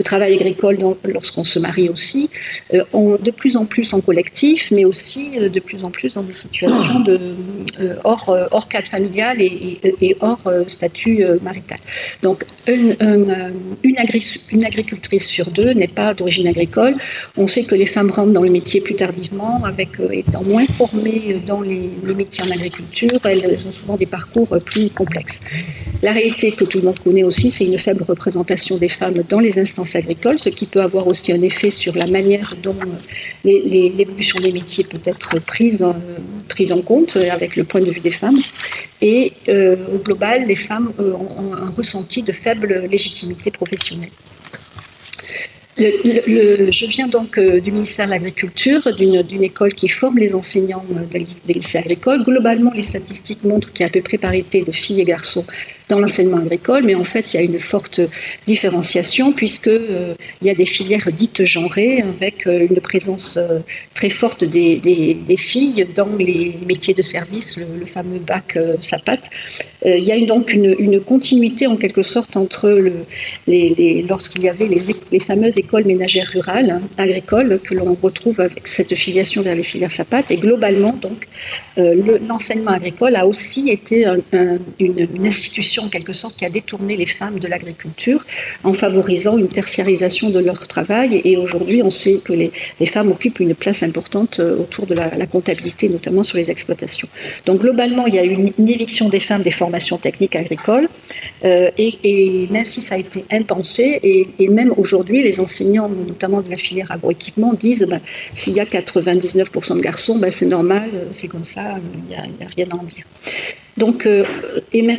travail agricole lorsqu'on se marie aussi, de plus en plus en collectif, mais aussi de plus en plus dans des situations hors cadre familial et hors statut marital. Donc une agricultrice sur 2 n'est pas d'origine agricole. On sait que les femmes rentrent dans le métier plus tardivement, étant moins formées dans les métiers en agriculture, elles ont souvent des parcours plus complexes. La réalité que tout le monde connaît aussi, c'est une faible représentation des femmes dans les instances agricoles, ce qui peut avoir aussi un effet sur la manière dont l'évolution des métiers peut être prise en compte avec le point de vue des femmes. Et au global, les femmes ont un ressenti de faible légitimité professionnelle. Je viens donc du ministère de l'Agriculture, d'une école qui forme les enseignants des lycées agricoles. Globalement, les statistiques montrent qu'il y a à peu près parité de filles et garçons dans l'enseignement agricole, mais en fait, il y a une forte différenciation puisqu'il y a des filières dites genrées avec une présence très forte des filles dans les métiers de service, le fameux bac SAPAT. Il y a donc une continuité en quelque sorte entre lorsqu'il y avait les fameuses écoles ménagères rurales, agricoles, que l'on retrouve avec cette filiation vers les filières SAPAT, et globalement donc l'enseignement agricole a aussi été une institution révolution en quelque sorte qui a détourné les femmes de l'agriculture en favorisant une tertiarisation de leur travail. Et aujourd'hui, on sait que les femmes occupent une place importante autour de la comptabilité, notamment sur les exploitations. Donc globalement, il y a une éviction des femmes des formations techniques agricoles. Et même si ça a été impensé, et même aujourd'hui, les enseignants, notamment de la filière agroéquipement, disent s'il y a 99% de garçons, c'est normal, c'est comme ça, il n'y a rien à en dire. Donc,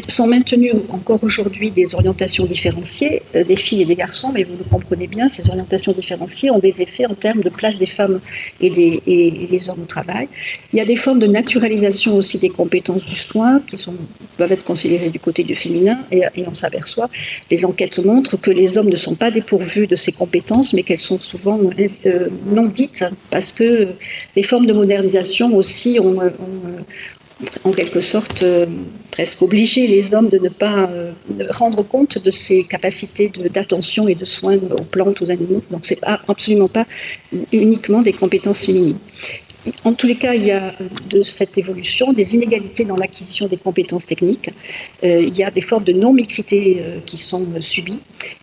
sont maintenues encore aujourd'hui des orientations différenciées des filles et des garçons, mais vous le comprenez bien, ces orientations différenciées ont des effets en termes de place des femmes et des hommes au travail. Il y a des formes de naturalisation aussi des compétences du soin qui peuvent être considérées du côté du féminin, et on s'aperçoit, les enquêtes montrent que les hommes ne sont pas dépourvus de ces compétences, mais qu'elles sont souvent non dites, parce que les formes de modernisation aussi ont en quelque sorte presque obliger les hommes de ne pas rendre compte de ces capacités d'attention et de soins aux plantes, aux animaux. Donc c'est absolument pas uniquement des compétences féminines. En tous les cas, il y a de cette évolution des inégalités dans l'acquisition des compétences techniques. Il y a des formes de non-mixité qui sont subies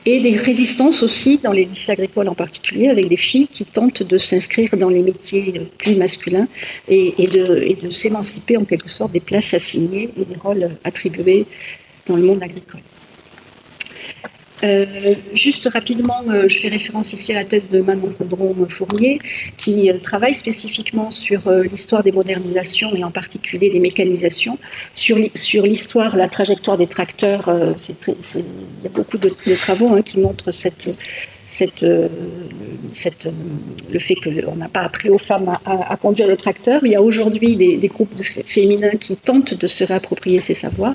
et des résistances aussi dans les lycées agricoles en particulier, avec des filles qui tentent de s'inscrire dans les métiers plus masculins et de s'émanciper en quelque sorte des places assignées et des rôles attribués dans le monde agricole. Juste rapidement, je fais référence ici à la thèse de Manon Caudron-Fournier, qui travaille spécifiquement sur l'histoire des modernisations et en particulier des mécanisations. Sur l'histoire, la trajectoire des tracteurs, il y a beaucoup de travaux qui montrent le fait qu'on n'a pas appris aux femmes à conduire le tracteur. Il y a aujourd'hui des groupes féminins qui tentent de se réapproprier ces savoirs.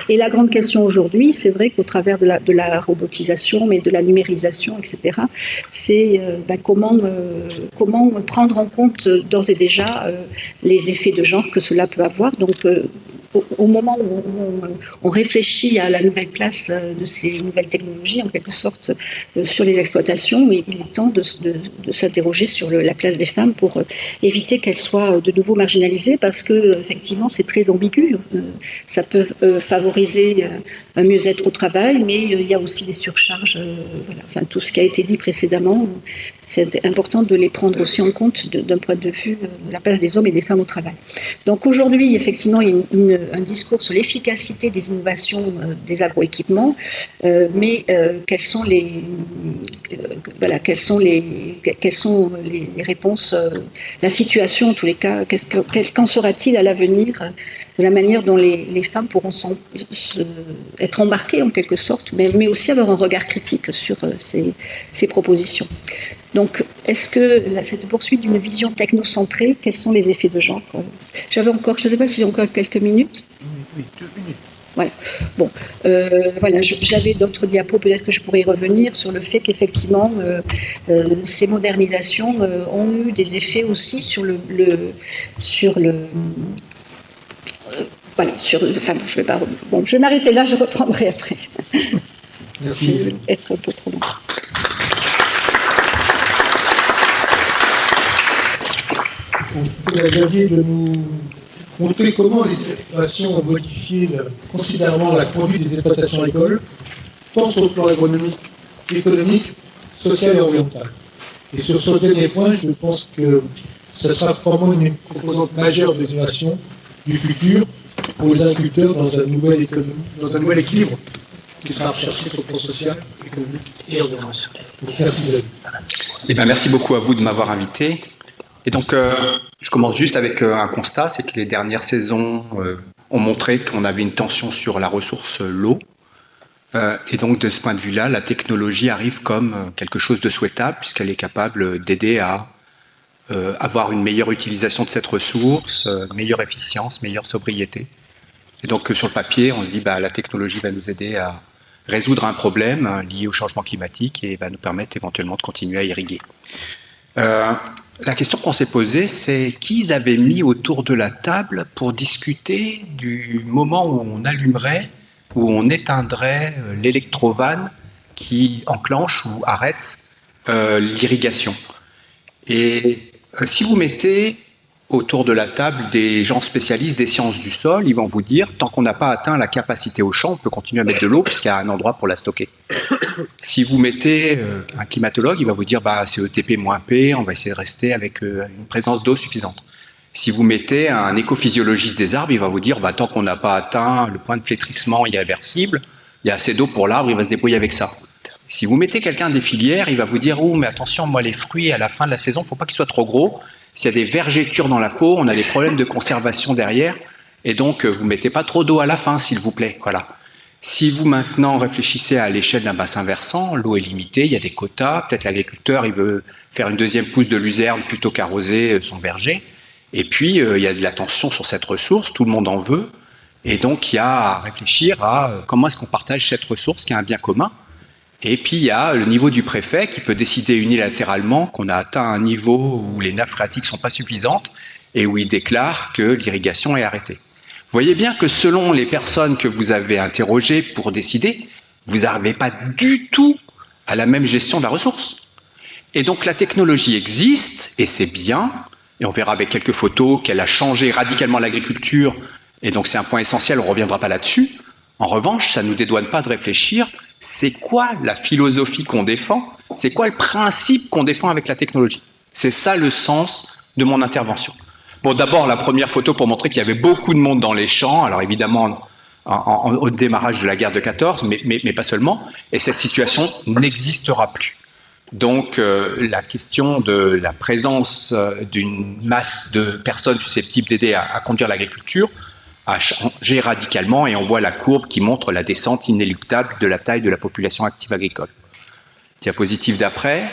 Et la grande question aujourd'hui, c'est vrai qu'au travers de la robotisation, mais de la numérisation, etc., c'est comment prendre en compte d'ores et déjà les effets de genre que cela peut avoir. Donc, au moment où on réfléchit à la nouvelle place de ces nouvelles technologies, en quelque sorte, sur les exploitations, il est temps de s'interroger sur la place des femmes pour éviter qu'elles soient de nouveau marginalisées, parce que effectivement, c'est très ambigu. Ça peut favoriser un mieux-être au travail, mais il y a aussi des surcharges. Voilà. Enfin, tout ce qui a été dit précédemment, c'est important de les prendre aussi en compte d'un point de vue de la place des hommes et des femmes au travail. Donc aujourd'hui, effectivement, il y a un discours sur l'efficacité des innovations des agroéquipements, mais quelles sont les réponses, la situation en tous les cas, qu'en sera-t-il à l'avenir de la manière dont les femmes pourront être embarquées en quelque sorte, mais aussi avoir un regard critique sur ces propositions. Donc, est-ce que cette poursuite d'une vision technocentrée, quels sont les effets de genre? J'avais encore, je ne sais pas si j'ai encore quelques minutes. Oui, 2 minutes. Voilà. Bon, voilà, j'avais d'autres diapos, peut-être que je pourrais y revenir sur le fait qu'effectivement, ces modernisations ont eu des effets aussi sur voilà, enfin, je vais pas. Bon, je vais m'arrêter là, je reprendrai après. Merci. Je vais être un peu trop long. Je propose à Xavier de nous montrer comment les innovations ont modifié considérablement la conduite des exploitations agricoles, tant sur le plan agronomique, économique, social et oriental. Et sur ce dernier point, je pense que ce sera probablement une composante majeure de l'innovation du futur pour les agriculteurs dans un nouvel équilibre qui sera recherché sur le plan social, économique et environnemental. Donc merci Xavier. Eh bien, merci beaucoup à vous de m'avoir invité. Et donc, je commence juste avec un constat, c'est que les dernières saisons ont montré qu'on avait une tension sur la ressource l'eau. Et donc, de ce point de vue-là, la technologie arrive comme quelque chose de souhaitable, puisqu'elle est capable d'aider à avoir une meilleure utilisation de cette ressource, meilleure efficience, meilleure sobriété. Et donc, sur le papier, on se dit la technologie va nous aider à résoudre un problème lié au changement climatique et va nous permettre éventuellement de continuer à irriguer. La question qu'on s'est posée, c'est qui ils avaient mis autour de la table pour discuter du moment où on allumerait, où on éteindrait l'électrovanne qui enclenche ou arrête l'irrigation. Et si vous mettez autour de la table des gens spécialistes des sciences du sol. Ils vont vous dire, tant qu'on n'a pas atteint la capacité au champ, on peut continuer à mettre de l'eau puisqu'il y a un endroit pour la stocker. Si vous mettez un climatologue, il va vous dire, c'est ETP-P, on va essayer de rester avec une présence d'eau suffisante. Si vous mettez un écophysiologiste des arbres, il va vous dire, tant qu'on n'a pas atteint le point de flétrissement irréversible, il y a assez d'eau pour l'arbre, il va se débrouiller avec ça. Si vous mettez quelqu'un des filières, il va vous dire, mais attention, moi les fruits à la fin de la saison, il ne faut pas qu'ils soient trop gros. S'il y a des vergetures dans la peau, on a des problèmes de conservation derrière, et donc vous ne mettez pas trop d'eau à la fin, s'il vous plaît. Voilà. Si vous maintenant réfléchissez à l'échelle d'un bassin versant, l'eau est limitée, il y a des quotas, peut-être l'agriculteur il veut faire une deuxième pousse de luzerne plutôt qu'arroser son verger, et puis il y a de la tension sur cette ressource, tout le monde en veut, et donc il y a à réfléchir à comment est-ce qu'on partage cette ressource qui est un bien commun. Et puis il y a le niveau du préfet qui peut décider unilatéralement qu'on a atteint un niveau où les nappes phréatiques ne sont pas suffisantes et où il déclare que l'irrigation est arrêtée. Vous voyez bien que selon les personnes que vous avez interrogées pour décider, vous n'arrivez pas du tout à la même gestion de la ressource. Et donc la technologie existe et c'est bien, et on verra avec quelques photos qu'elle a changé radicalement l'agriculture, et donc c'est un point essentiel, on ne reviendra pas là-dessus. En revanche, ça ne nous dédouane pas de réfléchir. C'est quoi la philosophie qu'on défend? C'est quoi le principe qu'on défend avec la technologie? C'est ça le sens de mon intervention. Bon, d'abord, la première photo pour montrer qu'il y avait beaucoup de monde dans les champs. Alors évidemment, au démarrage de la guerre de 14, mais pas seulement. Et cette situation n'existera plus. Donc, la question de la présence d'une masse de personnes susceptibles d'aider à conduire l'agriculture a changé radicalement et on voit la courbe qui montre la descente inéluctable de la taille de la population active agricole. Diapositive d'après,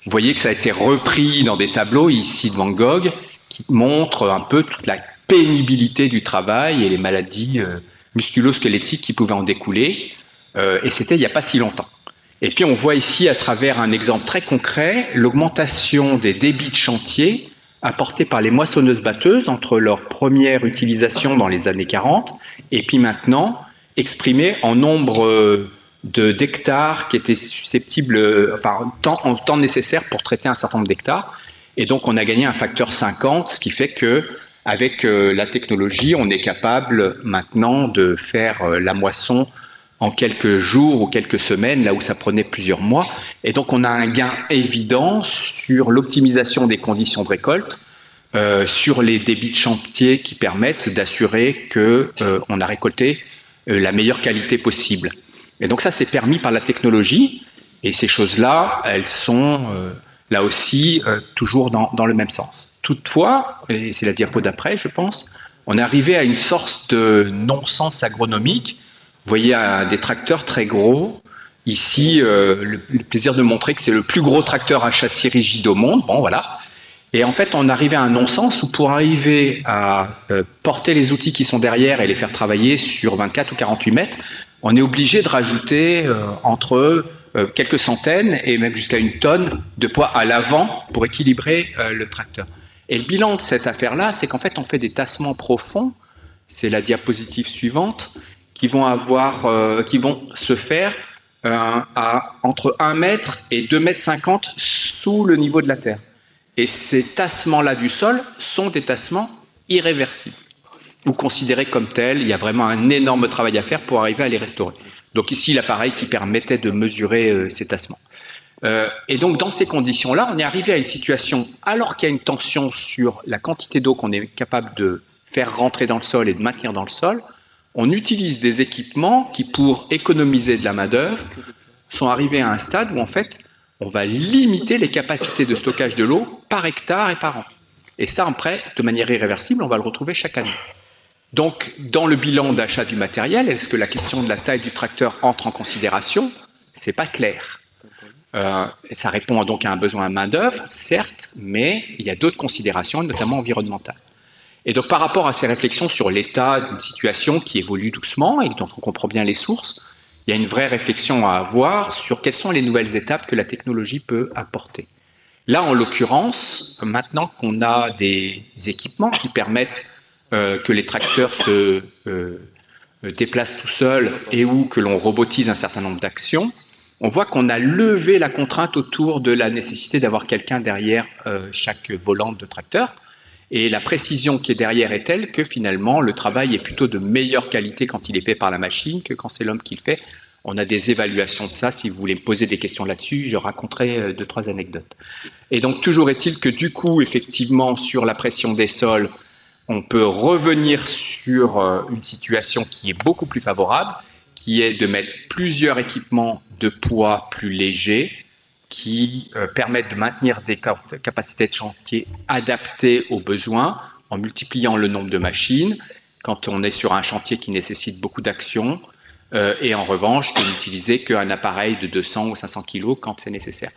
vous voyez que ça a été repris dans des tableaux ici de Van Gogh qui montrent un peu toute la pénibilité du travail et les maladies musculo-squelettiques qui pouvaient en découler, et c'était il n'y a pas si longtemps. Et puis on voit ici à travers un exemple très concret l'augmentation des débits de chantier apportés par les moissonneuses-batteuses entre leur première utilisation dans les années 40 et puis maintenant exprimé en nombre d'hectares qui étaient susceptibles, en temps nécessaire pour traiter un certain nombre d'hectares. Et donc on a gagné un facteur 50, ce qui fait que avec la technologie, on est capable maintenant de faire la moisson en quelques jours ou quelques semaines, là où ça prenait plusieurs mois. Et donc on a un gain évident sur l'optimisation des conditions de récolte, sur les débits de chantier qui permettent d'assurer qu'on a récolté la meilleure qualité possible. Et donc ça, c'est permis par la technologie, et ces choses-là, elles sont là aussi toujours dans le même sens. Toutefois, et c'est la diapo d'après, je pense, on est arrivé à une sorte de non-sens agronomique. Vous voyez des tracteurs très gros. Ici, le plaisir de montrer que c'est le plus gros tracteur à châssis rigide au monde. Bon, voilà. Et en fait, on arrivait à un non-sens où pour arriver à porter les outils qui sont derrière et les faire travailler sur 24 ou 48 mètres, on est obligé de rajouter entre quelques centaines et même jusqu'à une tonne de poids à l'avant pour équilibrer le tracteur. Et le bilan de cette affaire-là, c'est qu'en fait, on fait des tassements profonds. C'est la diapositive suivante. Qui vont se faire entre 1 mètre et 2,50 mètres sous le niveau de la terre. Et ces tassements-là du sol sont des tassements irréversibles. Ou considérés comme tels, il y a vraiment un énorme travail à faire pour arriver à les restaurer. Donc ici, l'appareil qui permettait de mesurer ces tassements. Et donc dans ces conditions-là, on est arrivé à une situation, alors qu'il y a une tension sur la quantité d'eau qu'on est capable de faire rentrer dans le sol et de maintenir dans le sol, on utilise des équipements qui, pour économiser de la main-d'œuvre, sont arrivés à un stade où, en fait, on va limiter les capacités de stockage de l'eau par hectare et par an. Et ça, après, de manière irréversible, on va le retrouver chaque année. Donc, dans le bilan d'achat du matériel, est-ce que la question de la taille du tracteur entre en considération? C'est pas clair. Ça répond donc à un besoin de main-d'œuvre, certes, mais il y a d'autres considérations, notamment environnementales. Et donc, par rapport à ces réflexions sur l'état d'une situation qui évolue doucement et dont on comprend bien les sources, il y a une vraie réflexion à avoir sur quelles sont les nouvelles étapes que la technologie peut apporter. Là, en l'occurrence, maintenant qu'on a des équipements qui permettent que les tracteurs se déplacent tout seuls et ou que l'on robotise un certain nombre d'actions, on voit qu'on a levé la contrainte autour de la nécessité d'avoir quelqu'un derrière chaque volant de tracteur. Et la précision qui est derrière est telle que finalement, le travail est plutôt de meilleure qualité quand il est fait par la machine que quand c'est l'homme qui le fait. On a des évaluations de ça. Si vous voulez me poser des questions là-dessus, je raconterai 2-3 anecdotes. Et donc, toujours est-il que du coup, effectivement, sur la pression des sols, on peut revenir sur une situation qui est beaucoup plus favorable, qui est de mettre plusieurs équipements de poids plus légers, qui permettent de maintenir des capacités de chantier adaptées aux besoins, en multipliant le nombre de machines, quand on est sur un chantier qui nécessite beaucoup d'action, et en revanche, de n'utiliser qu'un appareil de 200 ou 500 kg quand c'est nécessaire.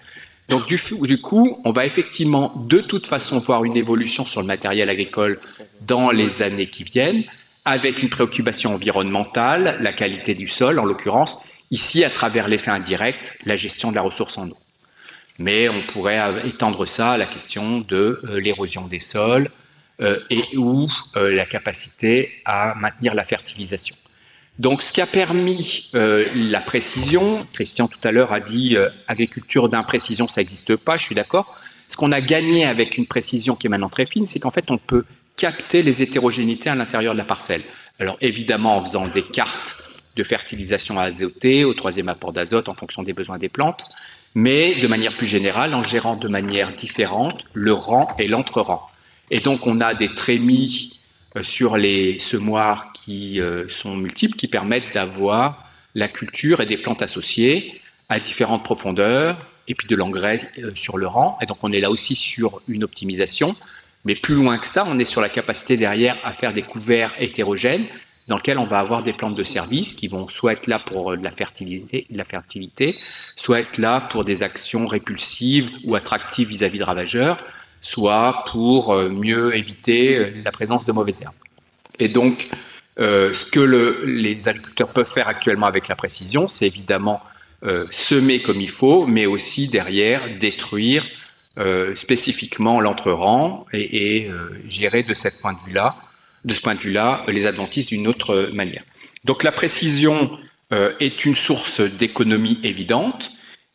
Donc du coup, on va effectivement de toute façon voir une évolution sur le matériel agricole dans les années qui viennent, avec une préoccupation environnementale, la qualité du sol en l'occurrence, ici à travers l'effet indirect, la gestion de la ressource en eau. Mais on pourrait étendre ça à la question de l'érosion des sols ou la capacité à maintenir la fertilisation. Donc, ce qui a permis la précision, Christian tout à l'heure a dit agriculture d'imprécision, ça n'existe pas, je suis d'accord. Ce qu'on a gagné avec une précision qui est maintenant très fine, c'est qu'en fait, on peut capter les hétérogénéités à l'intérieur de la parcelle. Alors, évidemment, en faisant des cartes de fertilisation azotée, au 3e apport d'azote en fonction des besoins des plantes, mais de manière plus générale, en gérant de manière différente le rang et l'entre-rang. Et donc, on a des trémies sur les semoirs qui sont multiples, qui permettent d'avoir la culture et des plantes associées à différentes profondeurs, et puis de l'engrais sur le rang. Et donc on est là aussi sur une optimisation, mais plus loin que ça, on est sur la capacité derrière à faire des couverts hétérogènes, dans lesquels on va avoir des plantes de service qui vont soit être là pour la fertilité, soit être là pour des actions répulsives ou attractives vis-à-vis de ravageurs, soit pour mieux éviter la présence de mauvaises herbes. Et donc, ce que les agriculteurs peuvent faire actuellement avec la précision, c'est évidemment semer comme il faut, mais aussi derrière détruire spécifiquement l'entre-rang et gérer de ce point de vue-là, les adventices d'une autre manière. Donc la précision est une source d'économie évidente.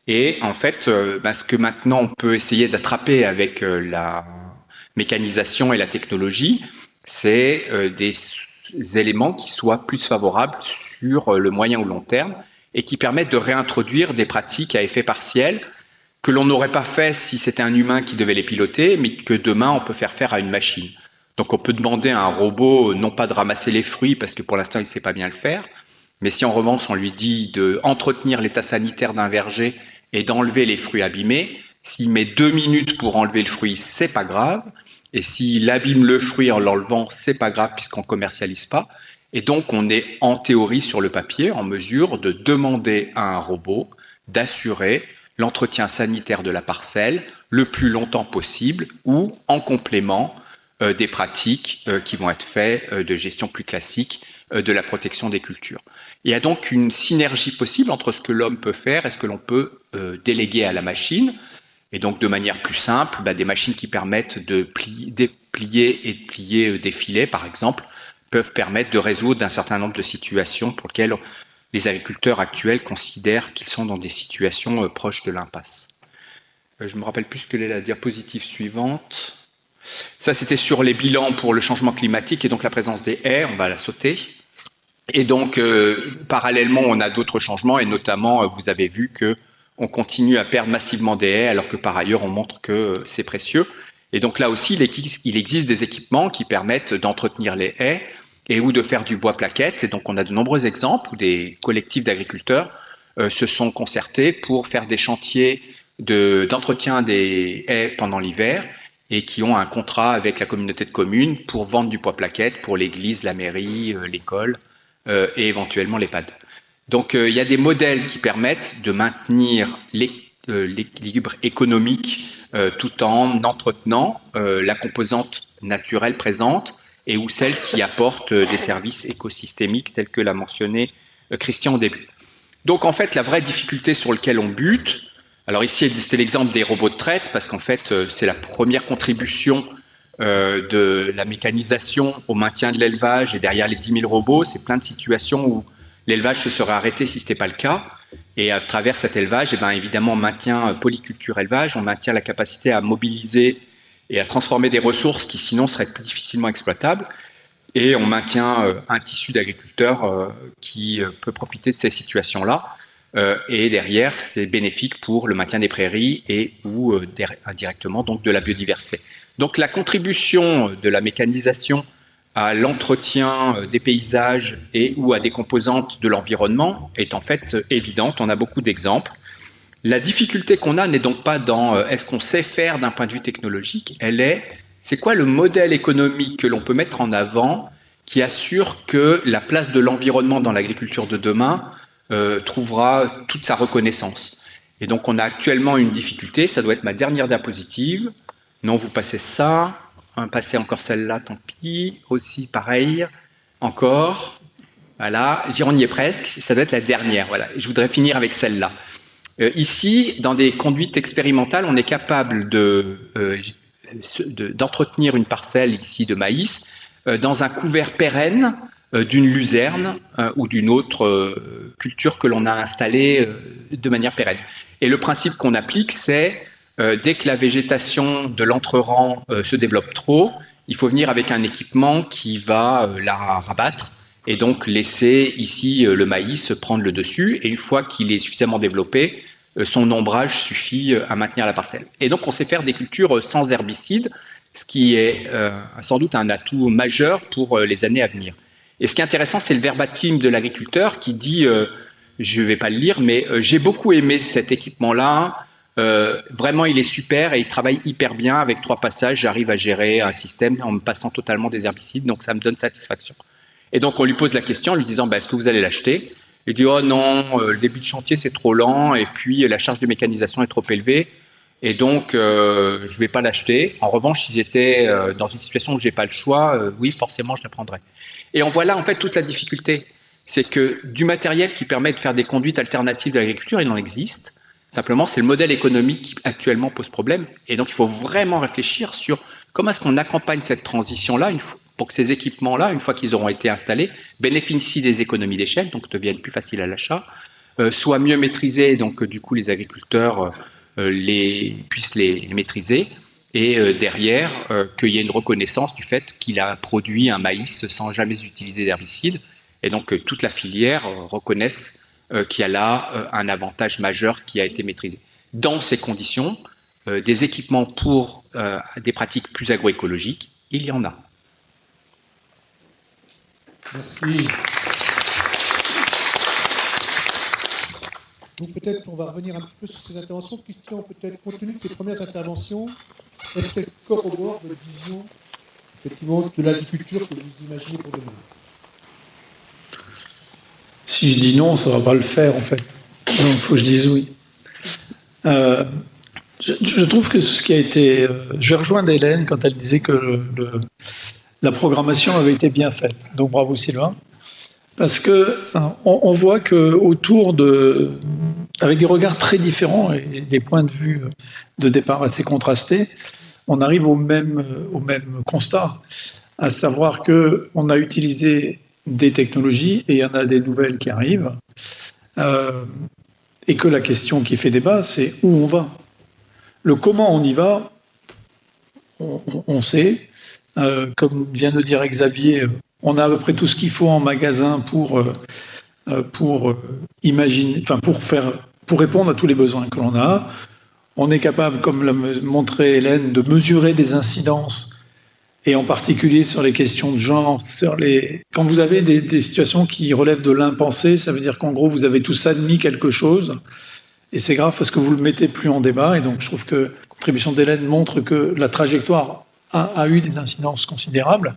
Et en fait, ce que maintenant on peut essayer d'attraper avec la mécanisation et la technologie, c'est des éléments qui soient plus favorables sur le moyen ou long terme et qui permettent de réintroduire des pratiques à effet partiel que l'on n'aurait pas fait si c'était un humain qui devait les piloter, mais que demain on peut faire à une machine. Donc on peut demander à un robot non pas de ramasser les fruits parce que pour l'instant il ne sait pas bien le faire, mais si en revanche on lui dit d'entretenir l'état sanitaire d'un verger et d'enlever les fruits abîmés, s'il met 2 minutes pour enlever le fruit, c'est pas grave. Et s'il abîme le fruit en l'enlevant, c'est pas grave puisqu'on commercialise pas. Et donc on est en théorie sur le papier en mesure de demander à un robot d'assurer l'entretien sanitaire de la parcelle le plus longtemps possible ou en complément des pratiques qui vont être faites de gestion plus classique de la protection des cultures. Il y a donc une synergie possible entre ce que l'homme peut faire et ce que l'on peut déléguer à la machine. Et donc de manière plus simple, des machines qui permettent de déplier et de plier des filets, par exemple, peuvent permettre de résoudre un certain nombre de situations pour lesquelles les agriculteurs actuels considèrent qu'ils sont dans des situations proches de l'impasse. Je ne me rappelle plus quelle est la diapositive suivante. Ça, c'était sur les bilans pour le changement climatique et donc la présence des haies, on va la sauter. Et donc, parallèlement, on a d'autres changements, et notamment, vous avez vu qu'on continue à perdre massivement des haies, alors que par ailleurs, on montre que c'est précieux. Et donc là aussi, il existe des équipements qui permettent d'entretenir les haies et ou de faire du bois plaquette. Et donc, on a de nombreux exemples où des collectifs d'agriculteurs se sont concertés pour faire des chantiers d'entretien des haies pendant l'hiver, et qui ont un contrat avec la communauté de communes pour vendre du bois plaquette pour l'église, la mairie, l'école et éventuellement l'EHPAD. Donc il y a des modèles qui permettent de maintenir l'équilibre économique tout en entretenant la composante naturelle présente et ou celle qui apporte des services écosystémiques tels que l'a mentionné Christian au début. Donc en fait, la vraie difficulté sur laquelle on bute, alors ici c'était l'exemple des robots de traite, parce qu'en fait c'est la première contribution de la mécanisation au maintien de l'élevage, et derrière les 10 000 robots, c'est plein de situations où l'élevage se serait arrêté si ce n'était pas le cas. Et à travers cet élevage, évidemment, on maintient polyculture élevage, on maintient la capacité à mobiliser et à transformer des ressources qui sinon seraient plus difficilement exploitables. Et on maintient un tissu d'agriculteurs qui peut profiter de ces situations-là. Et derrière, c'est bénéfique pour le maintien des prairies et ou indirectement donc de la biodiversité. Donc la contribution de la mécanisation à l'entretien des paysages et ou à des composantes de l'environnement est en fait évidente. On a beaucoup d'exemples. La difficulté qu'on a n'est donc pas dans est-ce qu'on sait faire d'un point de vue technologique, elle est c'est quoi le modèle économique que l'on peut mettre en avant qui assure que la place de l'environnement dans l'agriculture de demain trouvera toute sa reconnaissance. Et donc on a actuellement une difficulté, ça doit être ma dernière diapositive. Non, vous passez ça, passez encore celle-là, tant pis, aussi pareil, encore, voilà, on y est presque, ça doit être la dernière, voilà. Je voudrais finir avec celle-là. Ici, dans des conduites expérimentales, on est capable d'entretenir une parcelle ici de maïs dans un couvert pérenne d'une luzerne ou d'une autre culture que l'on a installée de manière pérenne. Et le principe qu'on applique, c'est dès que la végétation de l'entre-rang se développe trop, il faut venir avec un équipement qui va la rabattre et donc laisser ici le maïs prendre le dessus. Et une fois qu'il est suffisamment développé, son ombrage suffit à maintenir la parcelle. Et donc on sait faire des cultures sans herbicides, ce qui est sans doute un atout majeur pour les années à venir. Et ce qui est intéressant, c'est le verbatim de l'agriculteur qui dit, je ne vais pas le lire, mais j'ai beaucoup aimé cet équipement-là, vraiment il est super et il travaille hyper bien, avec 3 passages, j'arrive à gérer un système en me passant totalement des herbicides, donc ça me donne satisfaction. Et donc on lui pose la question en lui disant, est-ce que vous allez l'acheter ? Il dit, oh non, le début de chantier c'est trop lent et puis la charge de mécanisation est trop élevée. Et donc, je ne vais pas l'acheter. En revanche, si j'étais dans une situation où je n'ai pas le choix, oui, forcément, je la prendrais. Et on voit là, en fait, toute la difficulté. C'est que du matériel qui permet de faire des conduites alternatives de l'agriculture, il en existe. Simplement, c'est le modèle économique qui actuellement pose problème. Et donc, il faut vraiment réfléchir sur comment est-ce qu'on accompagne cette transition-là pour que ces équipements-là, une fois qu'ils auront été installés, bénéficient des économies d'échelle, donc deviennent plus faciles à l'achat, soient mieux maîtrisés, donc du coup, les agriculteurs puissent les maîtriser et derrière qu'il y ait une reconnaissance du fait qu'il a produit un maïs sans jamais utiliser d'herbicide et donc toute la filière reconnaisse qu'il y a là un avantage majeur qui a été maîtrisé. Dans ces conditions, des équipements pour des pratiques plus agroécologiques, il y en a. Merci. Donc peut-être qu'on va revenir un petit peu sur ces interventions. Christian, peut-être compte tenu de ces premières interventions, est-ce qu'elles corroborent votre vision effectivement de l'agriculture que vous imaginez pour demain ? Si je dis non, ça ne va pas le faire en fait. Donc il faut que je dise oui. Je trouve que ce qui a été... je vais rejoindre Hélène quand elle disait que la programmation avait été bien faite. Donc bravo Sylvain. Parce que on voit que autour avec des regards très différents et des points de vue de départ assez contrastés, on arrive au même constat, à savoir que on a utilisé des technologies et il y en a des nouvelles qui arrivent, et que la question qui fait débat, c'est où on va. Le comment on y va, on sait, comme vient de dire Xavier. On a à peu près tout ce qu'il faut en magasin pour imaginer, enfin pour répondre à tous les besoins que l'on a. On est capable, comme l'a montré Hélène, de mesurer des incidences, et en particulier sur les questions de genre, quand vous avez des situations qui relèvent de l'impensé, ça veut dire qu'en gros vous avez tous admis quelque chose, et c'est grave parce que vous le mettez plus en débat. Et donc je trouve que la contribution d'Hélène montre que la trajectoire a eu des incidences considérables.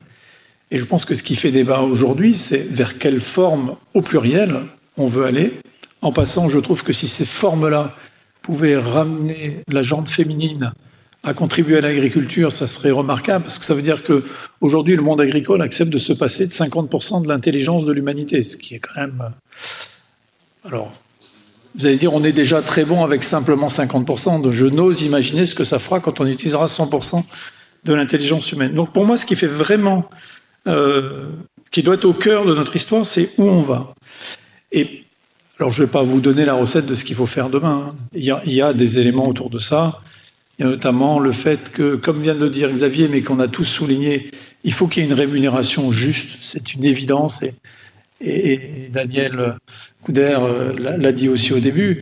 Et je pense que ce qui fait débat aujourd'hui, c'est vers quelle forme, au pluriel, on veut aller. En passant, je trouve que si ces formes-là pouvaient ramener la gente féminine à contribuer à l'agriculture, ça serait remarquable, parce que ça veut dire qu'aujourd'hui, le monde agricole accepte de se passer de 50% de l'intelligence de l'humanité, ce qui est quand même... Alors, vous allez dire, on est déjà très bon avec simplement 50%. Je n'ose imaginer ce que ça fera quand on utilisera 100% de l'intelligence humaine. Donc pour moi, ce qui fait vraiment... qui doit être au cœur de notre histoire, c'est où on va. Et alors, je ne vais pas vous donner la recette de ce qu'il faut faire demain. Il y a des éléments autour de ça. Il y a notamment le fait que, comme vient de le dire Xavier, mais qu'on a tous souligné, il faut qu'il y ait une rémunération juste, c'est une évidence, et Daniel Couder l'a dit aussi au début,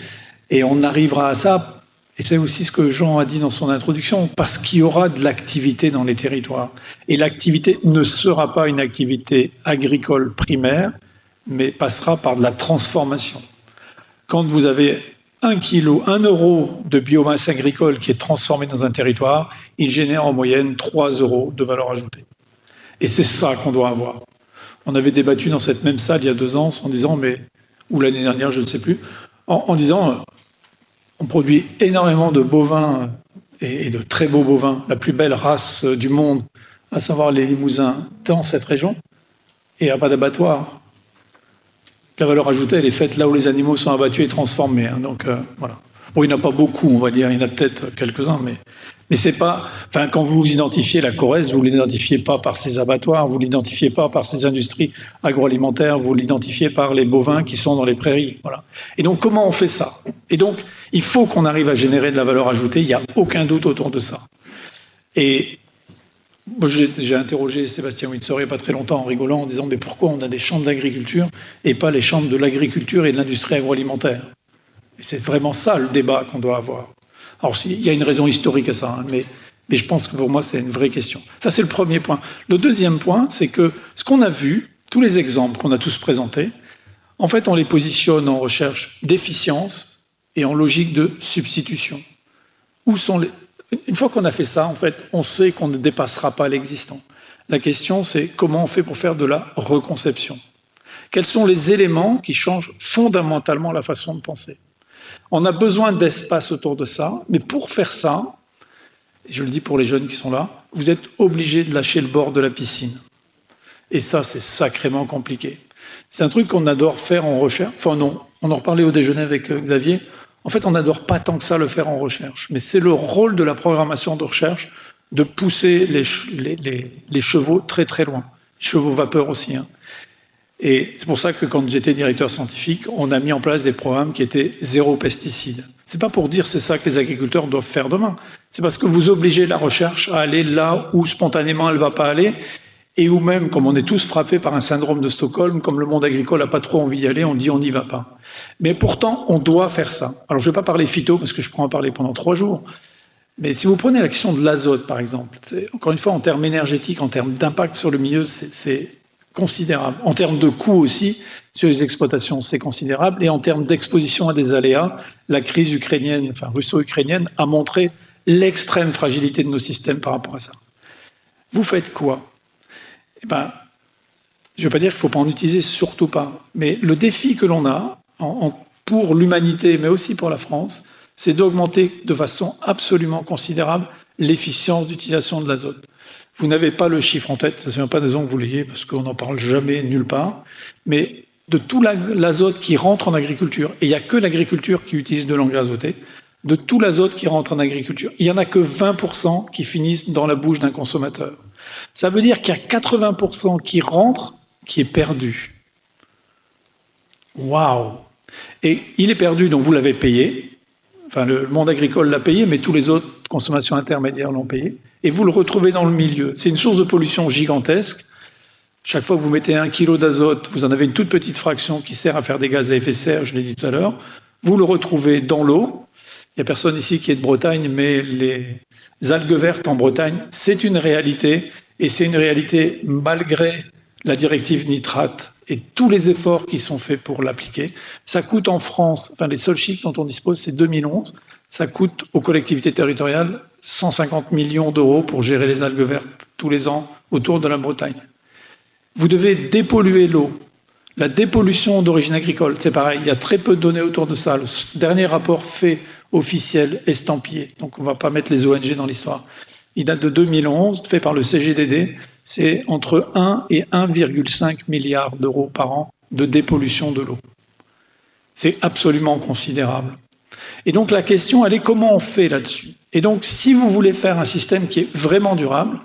et on arrivera à ça, et c'est aussi ce que Jean a dit dans son introduction, parce qu'il y aura de l'activité dans les territoires. Et l'activité ne sera pas une activité agricole primaire, mais passera par de la transformation. Quand vous avez 1 euro de biomasse agricole qui est transformé dans un territoire, il génère en moyenne 3 euros de valeur ajoutée. Et c'est ça qu'on doit avoir. On avait débattu dans cette même salle il y a 2 ans en disant, ou l'année dernière, je ne sais plus, en disant, on produit énormément de bovins et de très beaux bovins, la plus belle race du monde, à savoir les Limousins, dans cette région, et il n'y a pas d'abattoir. La valeur ajoutée, elle est faite là où les animaux sont abattus et transformés. Donc voilà. Bon, il n'y en a pas beaucoup, on va dire, il y en a peut-être quelques-uns, mais c'est pas. Enfin, quand vous identifiez la Corrèze, vous ne l'identifiez pas par ses abattoirs, vous ne l'identifiez pas par ses industries agroalimentaires, vous l'identifiez par les bovins qui sont dans les prairies. Voilà. Et donc, comment on fait ça? Et donc, il faut qu'on arrive à générer de la valeur ajoutée, il n'y a aucun doute autour de ça. Et j'ai interrogé Sébastien Windsor il n'y a pas très longtemps en rigolant, en disant mais pourquoi on a des chambres d'agriculture et pas les chambres de l'agriculture et de l'industrie agroalimentaire? Et c'est vraiment ça le débat qu'on doit avoir. Alors il y a une raison historique à ça, mais je pense que pour moi c'est une vraie question. Ça c'est le premier point. Le deuxième point, c'est que ce qu'on a vu, tous les exemples qu'on a tous présentés, en fait on les positionne en recherche d'efficience et en logique de substitution. Où sont les... Une fois qu'on a fait ça, en fait, on sait qu'on ne dépassera pas l'existant. La question, c'est comment on fait pour faire de la reconception. Quels sont les éléments qui changent fondamentalement la façon de penser? On a besoin d'espace autour de ça, mais pour faire ça, je le dis pour les jeunes qui sont là, vous êtes obligés de lâcher le bord de la piscine. Et ça, c'est sacrément compliqué. C'est un truc qu'on adore faire en recherche. Enfin non, on en reparlait au déjeuner avec Xavier. En fait, on n'adore pas tant que ça le faire en recherche. Mais c'est le rôle de la programmation de recherche de pousser les chevaux très très loin. Les chevaux vapeur aussi. Et c'est pour ça que quand j'étais directeur scientifique, on a mis en place des programmes qui étaient zéro pesticide. C'est pas pour dire c'est ça que les agriculteurs doivent faire demain. C'est parce que vous obligez la recherche à aller là où spontanément elle ne va pas aller. Et où même, comme on est tous frappés par un syndrome de Stockholm, comme le monde agricole n'a pas trop envie d'y aller, on dit on n'y va pas. Mais pourtant, on doit faire ça. Alors je ne vais pas parler phyto, parce que je pourrais en parler pendant 3 jours. Mais si vous prenez la question de l'azote, par exemple, encore une fois, en termes énergétiques, en termes d'impact sur le milieu, c'est considérable. En termes de coûts aussi, sur les exploitations, c'est considérable. Et en termes d'exposition à des aléas, la crise ukrainienne, enfin russo-ukrainienne, a montré l'extrême fragilité de nos systèmes par rapport à ça. Vous faites quoi? Je ne veux pas dire qu'il ne faut pas en utiliser, surtout pas. Mais le défi que l'on a, pour l'humanité, mais aussi pour la France, c'est d'augmenter de façon absolument considérable l'efficience d'utilisation de l'azote. Vous n'avez pas le chiffre en tête, ce n'est pas des raisons que vous l'ayez, parce qu'on n'en parle jamais, nulle part, mais de tout l'azote qui rentre en agriculture, et il n'y a que l'agriculture qui utilise de l'engrais azoté, de tout l'azote qui rentre en agriculture, il n'y en a que 20% qui finissent dans la bouche d'un consommateur. Ça veut dire qu'il y a 80% qui rentre, qui est perdu. Waouh! Et il est perdu, donc vous l'avez payé. Enfin, le monde agricole l'a payé, mais tous les autres consommations intermédiaires l'ont payé. Et vous le retrouvez dans le milieu. C'est une source de pollution gigantesque. Chaque fois que vous mettez 1 kilo d'azote, vous en avez une toute petite fraction qui sert à faire des gaz à effet de serre, je l'ai dit tout à l'heure. Vous le retrouvez dans l'eau. Il n'y a personne ici qui est de Bretagne, mais les algues vertes en Bretagne, c'est une réalité. Et c'est une réalité malgré la directive nitrate et tous les efforts qui sont faits pour l'appliquer. Ça coûte en France, enfin les seuls chiffres dont on dispose, c'est 2011. Ça coûte aux collectivités territoriales 150 millions d'euros pour gérer les algues vertes tous les ans autour de la Bretagne. Vous devez dépolluer l'eau. La dépollution d'origine agricole, c'est pareil, il y a très peu de données autour de ça. Le dernier rapport fait officiel, estampillé, donc on ne va pas mettre les ONG dans l'histoire. Il date de 2011, fait par le CGDD, c'est entre 1 et 1,5 milliard d'euros par an de dépollution de l'eau. C'est absolument considérable. Et donc la question, elle est comment on fait là-dessus? Et donc si vous voulez faire un système qui est vraiment durable,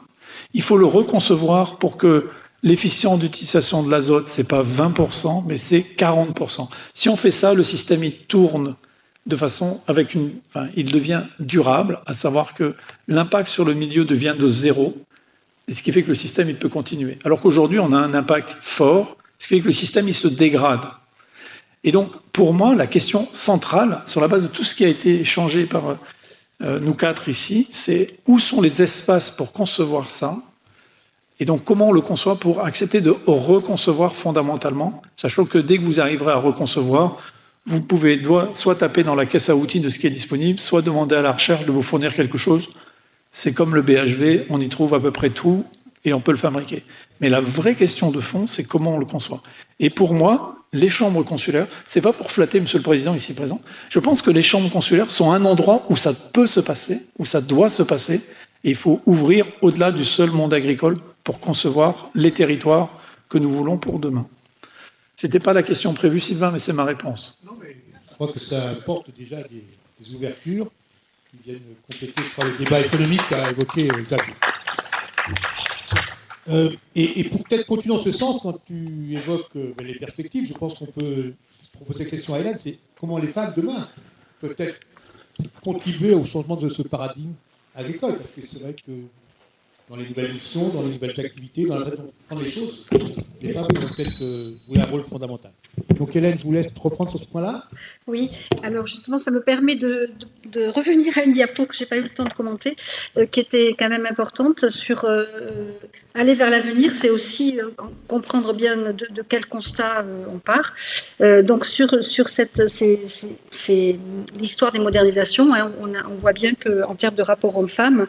il faut le reconcevoir pour que l'efficience d'utilisation de l'azote, c'est pas 20%, mais c'est 40%. Si on fait ça, le système il tourne de façon il devient durable, à savoir que l'impact sur le milieu devient de zéro, et ce qui fait que le système il peut continuer. Alors qu'aujourd'hui, on a un impact fort, ce qui fait que le système il se dégrade. Et donc, pour moi, la question centrale, sur la base de tout ce qui a été échangé par nous quatre ici, c'est où sont les espaces pour concevoir ça, et donc comment on le conçoit pour accepter de reconcevoir fondamentalement, sachant que dès que vous arriverez à reconcevoir, vous pouvez soit taper dans la caisse à outils de ce qui est disponible, soit demander à la recherche de vous fournir quelque chose. C'est comme le BHV, on y trouve à peu près tout et on peut le fabriquer. Mais la vraie question de fond, c'est comment on le conçoit. Et pour moi, les chambres consulaires, c'est pas pour flatter Monsieur le Président ici présent, je pense que les chambres consulaires sont un endroit où ça peut se passer, où ça doit se passer, et il faut ouvrir au-delà du seul monde agricole pour concevoir les territoires que nous voulons pour demain. Ce n'était pas la question prévue, Sylvain, mais c'est ma réponse. Non, mais je crois que ça apporte déjà des ouvertures qui viennent compléter, je crois, le débat économique qu'a évoqué Xavier. Et pour peut-être continuer en ce sens, quand tu évoques les perspectives, je pense qu'on peut se proposer la question à Hélène, c'est comment les femmes demain peuvent peut-être contribuer au changement de ce paradigme agricole, parce que c'est vrai que dans les nouvelles missions, dans les nouvelles activités, dans la façon de prendre les choses, les femmes peuvent peut-être jouer un rôle fondamental. Donc Hélène, je vous laisse reprendre sur ce point-là. Oui, alors justement, ça me permet de revenir à une diapo que je n'ai pas eu le temps de commenter, qui était quand même importante sur aller vers l'avenir, c'est aussi comprendre bien de quel constat on part. Donc sur l'histoire des modernisations, hein, on voit bien qu'en termes de rapport hommes-femmes,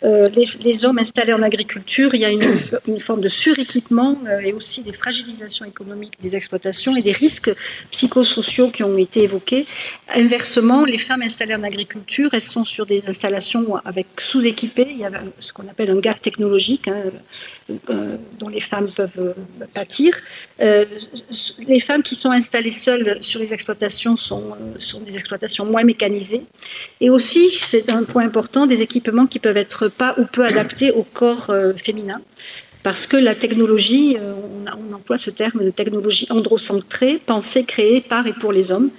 les hommes installés en agriculture, il y a une forme de suréquipement et aussi des fragilisations économiques des exploitations et des risques psychosociaux qui ont été évoqués. Inversement, les femmes installées en agriculture, elles sont sur des installations avec sous-équipées. Il y a ce qu'on appelle un gap technologique, hein, dont les femmes peuvent pâtir. Les femmes qui sont installées seules sur les exploitations sont des exploitations moins mécanisées. Et aussi, c'est un point important, des équipements qui peuvent être pas ou peu adaptés au corps féminin. Parce que la technologie, on emploie ce terme de technologie androcentrée, pensée, créée par et pour les hommes.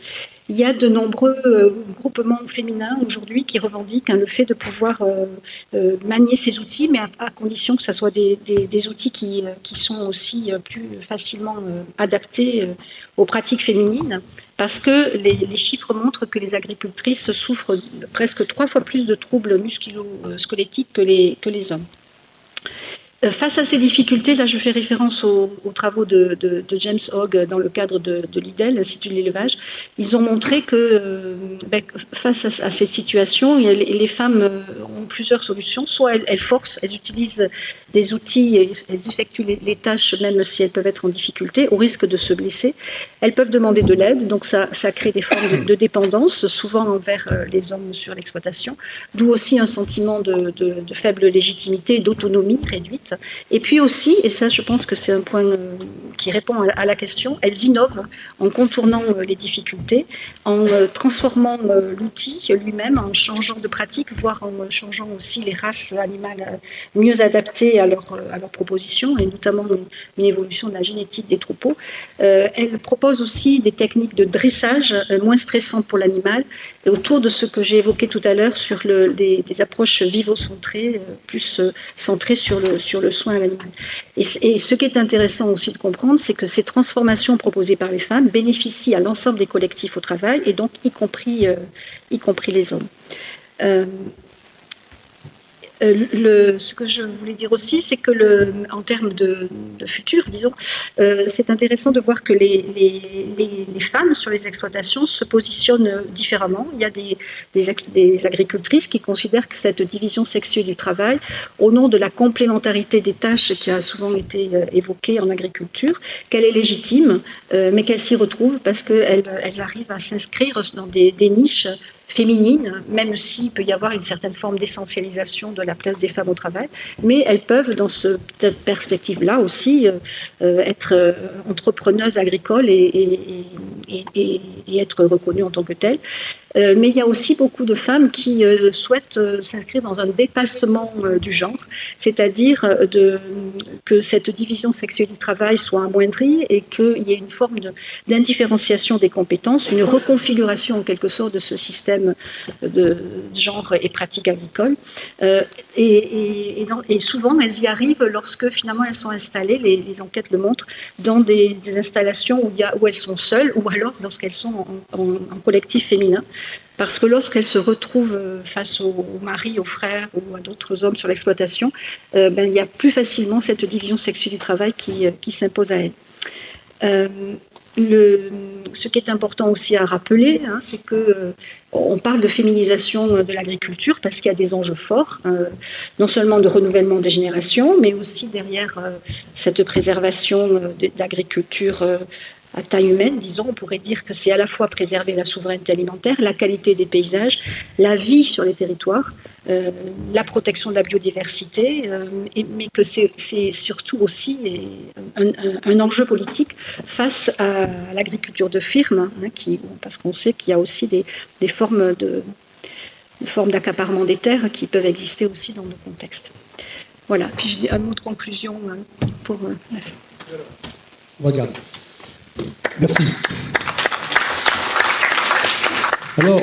Il y a de nombreux groupements féminins aujourd'hui qui revendiquent le fait de pouvoir manier ces outils, mais à condition que ce soit des outils qui sont aussi plus facilement adaptés aux pratiques féminines, parce que les chiffres montrent que les agricultrices souffrent presque 3 fois plus de troubles musculo-squelettiques que les hommes. Face à ces difficultés, là je fais référence aux travaux de James Hogg dans le cadre de l'IDEL, l'Institut de l'élevage. Ils ont montré que face à cette situation, les femmes ont plusieurs solutions. Soit elles forcent, elles utilisent des outils, elles effectuent les tâches même si elles peuvent être en difficulté, au risque de se blesser. Elles peuvent demander de l'aide, donc ça crée des formes de dépendance, souvent envers les hommes sur l'exploitation, d'où aussi un sentiment de faible légitimité, d'autonomie réduite. Et puis aussi, et ça je pense que c'est un point qui répond à la question, elles innovent en contournant les difficultés, en transformant l'outil lui-même, en changeant de pratique, voire en changeant aussi les races animales mieux adaptées à leurs propositions, et notamment une évolution de la génétique des troupeaux. Elles proposent aussi des techniques de dressage moins stressantes pour l'animal, et autour de ce que j'ai évoqué tout à l'heure sur des approches vivocentrées, plus centrées sur le soin à l'animal. Et ce qui est intéressant aussi de comprendre, c'est que ces transformations proposées par les femmes bénéficient à l'ensemble des collectifs au travail, et donc y compris les hommes. Ce que je voulais dire aussi, c'est que en termes de futur, disons, c'est intéressant de voir que les femmes sur les exploitations se positionnent différemment. Il y a des agricultrices qui considèrent que cette division sexuée du travail, au nom de la complémentarité des tâches qui a souvent été évoquée en agriculture, qu'elle est légitime, mais qu'elles s'y retrouvent parce qu'elles arrivent à s'inscrire dans des niches féminines, même s'il peut y avoir une certaine forme d'essentialisation de la place des femmes au travail, mais elles peuvent, dans cette perspective-là aussi, être entrepreneuses agricoles et être reconnues en tant que telles. mais il y a aussi beaucoup de femmes qui souhaitent s'inscrire dans un dépassement du genre, c'est-à-dire que cette division sexuelle du travail soit amoindrie et qu'il y ait une forme d'indifférenciation des compétences, une reconfiguration en quelque sorte de ce système de genre et pratiques agricoles. Et souvent, elles y arrivent lorsque finalement elles sont installées, les enquêtes le montrent, dans des installations où elles sont seules, ou alors lorsqu'elles sont en collectif féminin. Parce que lorsqu'elles se retrouvent face au mari, aux frères ou à d'autres hommes sur l'exploitation, il y a plus facilement cette division sexuelle du travail qui s'impose à elles. Ce qui est important aussi à rappeler, c'est qu'on parle de féminisation de l'agriculture parce qu'il y a des enjeux forts, non seulement de renouvellement des générations, mais aussi derrière cette préservation d'agriculture à taille humaine, disons, on pourrait dire que c'est à la fois préserver la souveraineté alimentaire, la qualité des paysages, la vie sur les territoires, la protection de la biodiversité, mais que c'est surtout aussi un enjeu politique face à l'agriculture de firme, parce qu'on sait qu'il y a aussi des formes d'accaparement des terres qui peuvent exister aussi dans nos contextes. Voilà, puis un mot de conclusion pour... On va regarder. Merci. Alors,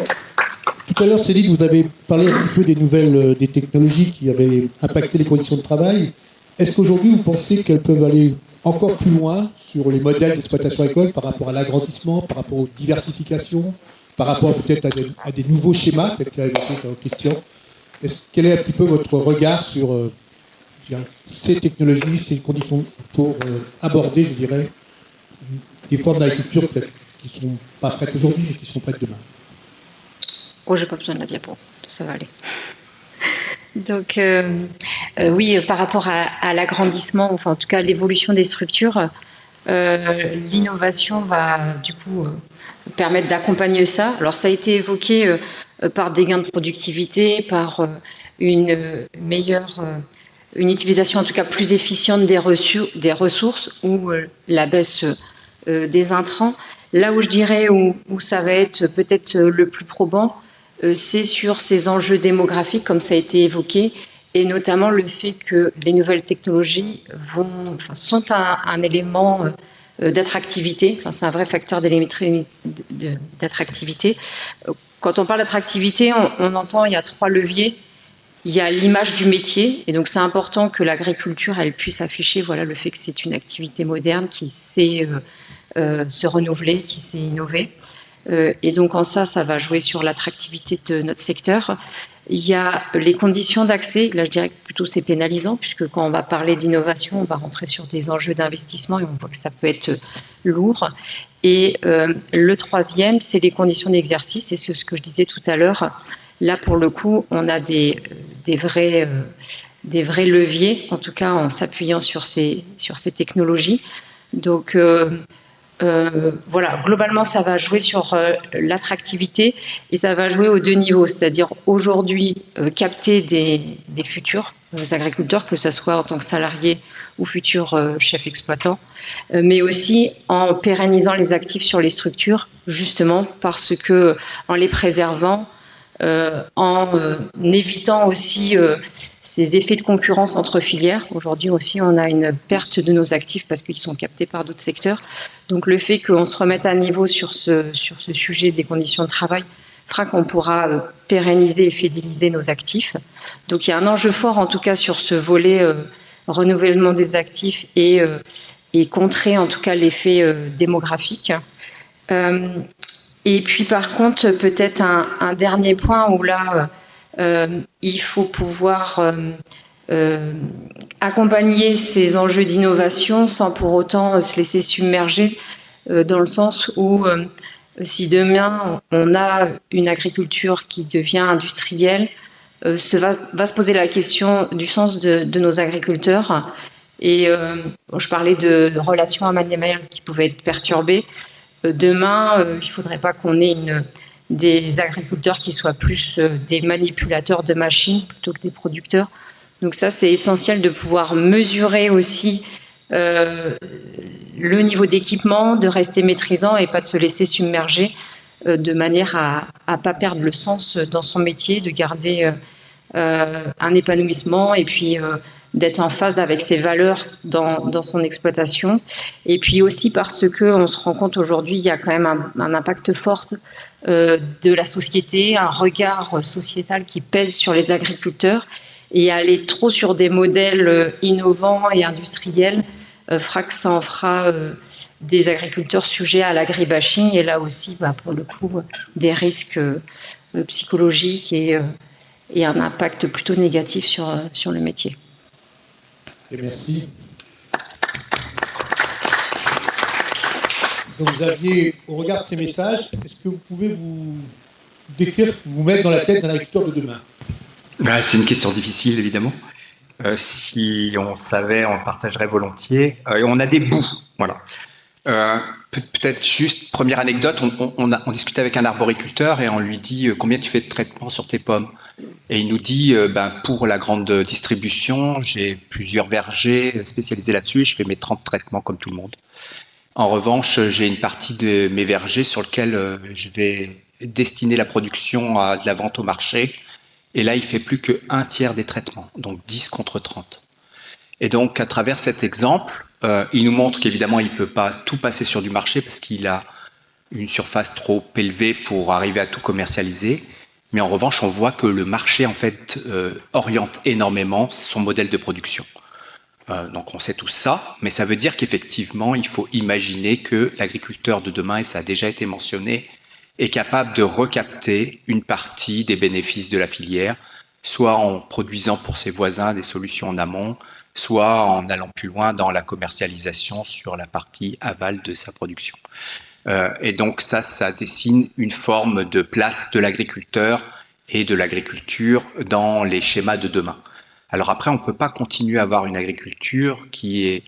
tout à l'heure, Céline, vous avez parlé un petit peu des nouvelles, des technologies qui avaient impacté les conditions de travail. Est-ce qu'aujourd'hui, vous pensez qu'elles peuvent aller encore plus loin sur les modèles d'exploitation agricole par rapport à l'agrandissement, par rapport aux diversifications, par rapport peut-être à des nouveaux schémas, tels qu'a évoqué votre question? Quel est un petit peu votre regard sur ces technologies, ces conditions pour aborder, je dirais, des formes d'agriculture peut-être qui ne sont pas prêtes aujourd'hui, mais qui seront prêtes demain? Oh, j'ai pas besoin de la diapo, ça va aller. Donc, oui, par rapport à l'agrandissement, enfin en tout cas l'évolution des structures, l'innovation va du coup permettre d'accompagner ça. Alors ça a été évoqué par des gains de productivité, par une meilleure... une utilisation en tout cas plus efficiente des ressources ou la baisse des intrants. Là où je dirais où ça va être peut-être le plus probant, c'est sur ces enjeux démographiques, comme ça a été évoqué, et notamment le fait que les nouvelles technologies sont un élément d'attractivité, c'est un vrai facteur d'attractivité. Quand on parle d'attractivité, on entend il y a 3 leviers. Il y a l'image du métier, et donc c'est important que l'agriculture elle puisse afficher le fait que c'est une activité moderne qui sait se renouveler, qui sait innover. Et donc en ça va jouer sur l'attractivité de notre secteur. Il y a les conditions d'accès, là je dirais que plutôt c'est pénalisant, puisque quand on va parler d'innovation, on va rentrer sur des enjeux d'investissement et on voit que ça peut être lourd. Et le troisième, c'est les conditions d'exercice, et c'est ce que je disais tout à l'heure. Là, pour le coup, on a des vrais leviers, en tout cas en s'appuyant sur ces technologies. Donc, globalement, ça va jouer sur l'attractivité et ça va jouer aux 2 niveaux, c'est-à-dire aujourd'hui capter des futurs agriculteurs, que ce soit en tant que salariés ou futurs chefs exploitants, mais aussi en pérennisant les actifs sur les structures, justement parce que en les préservant, en évitant aussi ces effets de concurrence entre filières. Aujourd'hui aussi, on a une perte de nos actifs parce qu'ils sont captés par d'autres secteurs. Donc le fait qu'on se remette à niveau sur ce sujet des conditions de travail fera qu'on pourra pérenniser et fidéliser nos actifs. Donc il y a un enjeu fort en tout cas sur ce volet renouvellement des actifs et contrer en tout cas l'effet démographique. Et puis par contre, peut-être un dernier point où là, il faut pouvoir accompagner ces enjeux d'innovation sans pour autant se laisser submerger, dans le sens où si demain on a une agriculture qui devient industrielle, va se poser la question du sens de nos agriculteurs. Et je parlais de relations animales qui pouvaient être perturbées. Demain, il ne faudrait pas qu'on ait des agriculteurs qui soient plus des manipulateurs de machines plutôt que des producteurs. Donc ça, c'est essentiel de pouvoir mesurer aussi le niveau d'équipement, de rester maîtrisant et pas de se laisser submerger de manière à pas perdre le sens dans son métier, de garder un épanouissement et puis d'être en phase avec ses valeurs dans son exploitation. Et puis aussi parce qu'on se rend compte aujourd'hui, il y a quand même un impact fort de la société, un regard sociétal qui pèse sur les agriculteurs. Et aller trop sur des modèles innovants et industriels fera que ça en fera des agriculteurs sujets à l'agribashing. Et là aussi, pour le coup, des risques psychologiques et un impact plutôt négatif sur le métier. Et merci. Donc vous aviez, au regard de ces messages, est-ce que vous pouvez vous décrire, vous mettre dans la tête d'un agriculteur de demain ? C'est une question difficile, évidemment. Si on savait, on le partagerait volontiers. On a des bouts, voilà. Peut-être juste, première anecdote, on discutait avec un arboriculteur et on lui dit combien tu fais de traitements sur tes pommes. Et il nous dit, pour la grande distribution, j'ai plusieurs vergers spécialisés là-dessus et je fais mes 30 traitements comme tout le monde. En revanche, j'ai une partie de mes vergers sur lequel je vais destiner la production à de la vente au marché. Et là, il fait plus qu'un tiers des traitements, donc 10 contre 30. Et donc, à travers cet exemple, il nous montre qu'évidemment, il ne peut pas tout passer sur du marché parce qu'il a une surface trop élevée pour arriver à tout commercialiser. Mais en revanche, on voit que le marché, en fait, oriente énormément son modèle de production. Donc, on sait tout ça, mais ça veut dire qu'effectivement, il faut imaginer que l'agriculteur de demain, et ça a déjà été mentionné, est capable de recapter une partie des bénéfices de la filière, soit en produisant pour ses voisins des solutions en amont, soit en allant plus loin dans la commercialisation sur la partie aval de sa production. Et donc ça dessine une forme de place de l'agriculteur et de l'agriculture dans les schémas de demain. Alors après, on ne peut pas continuer à avoir une agriculture qui est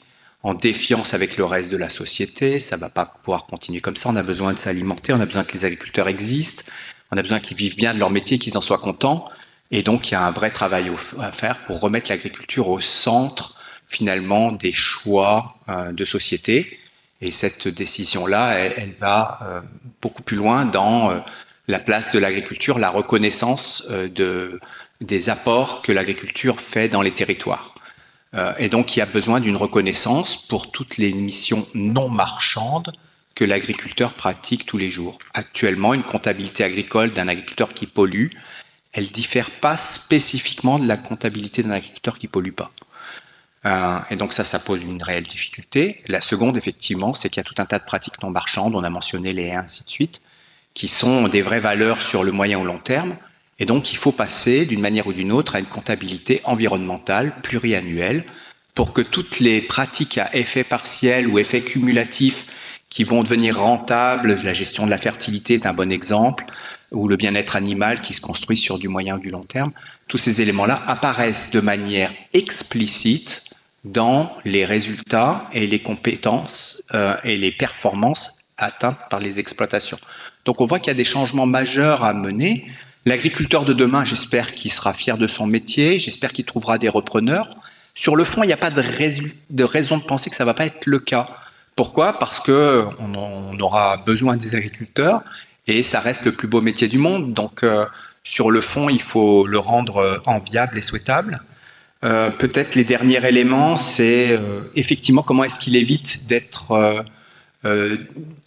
en défiance avec le reste de la société, ça ne va pas pouvoir continuer comme ça, on a besoin de s'alimenter, on a besoin que les agriculteurs existent, on a besoin qu'ils vivent bien de leur métier, qu'ils en soient contents, et donc il y a un vrai travail à faire pour remettre l'agriculture au centre, finalement, des choix de société, et cette décision-là, elle va beaucoup plus loin dans la place de l'agriculture, la reconnaissance des apports que l'agriculture fait dans les territoires. Et donc, il y a besoin d'une reconnaissance pour toutes les missions non marchandes que l'agriculteur pratique tous les jours. Actuellement, une comptabilité agricole d'un agriculteur qui pollue, elle ne diffère pas spécifiquement de la comptabilité d'un agriculteur qui ne pollue pas. Et donc ça pose une réelle difficulté. La seconde, effectivement, c'est qu'il y a tout un tas de pratiques non marchandes, on a mentionné les et ainsi de suite, qui sont des vraies valeurs sur le moyen ou long terme. Et donc, il faut passer d'une manière ou d'une autre à une comptabilité environnementale pluriannuelle pour que toutes les pratiques à effet partiel ou effet cumulatif qui vont devenir rentables, la gestion de la fertilité est un bon exemple, ou le bien-être animal qui se construit sur du moyen ou du long terme, tous ces éléments-là apparaissent de manière explicite dans les résultats et les compétences et les performances atteintes par les exploitations. Donc, on voit qu'il y a des changements majeurs à mener. L'agriculteur de demain, j'espère qu'il sera fier de son métier, j'espère qu'il trouvera des repreneurs. Sur le fond, il n'y a pas de raison de penser que ça ne va pas être le cas. Pourquoi ? Parce qu'on aura besoin des agriculteurs et ça reste le plus beau métier du monde. Donc, sur le fond, il faut le rendre enviable et souhaitable. Peut-être les derniers éléments, c'est effectivement comment est-ce qu'il évite d'être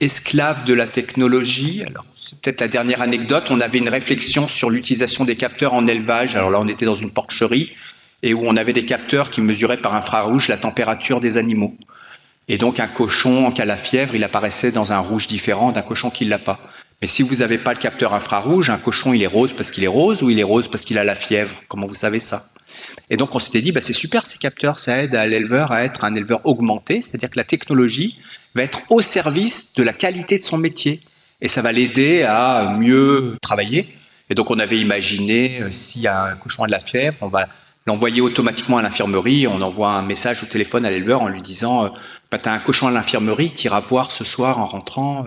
esclave de la technologie. Alors, c'est peut-être la dernière anecdote, on avait une réflexion sur l'utilisation des capteurs en élevage. Alors là, on était dans une porcherie et où on avait des capteurs qui mesuraient par infrarouge la température des animaux. Et donc, un cochon qui a la fièvre, il apparaissait dans un rouge différent d'un cochon qui ne l'a pas. Mais si vous n'avez pas le capteur infrarouge, un cochon, il est rose parce qu'il est rose ou il est rose parce qu'il a la fièvre. Comment vous savez ça ? Et donc, on s'était dit, c'est super ces capteurs, ça aide à l'éleveur à être un éleveur augmenté, c'est-à-dire que la technologie va être au service de la qualité de son métier. Et ça va l'aider à mieux travailler. Et donc, on avait imaginé, s'il y a un cochon à de la fièvre, on va l'envoyer automatiquement à l'infirmerie. On envoie un message au téléphone à l'éleveur en lui disant tu as un cochon à l'infirmerie qui ira voir ce soir en rentrant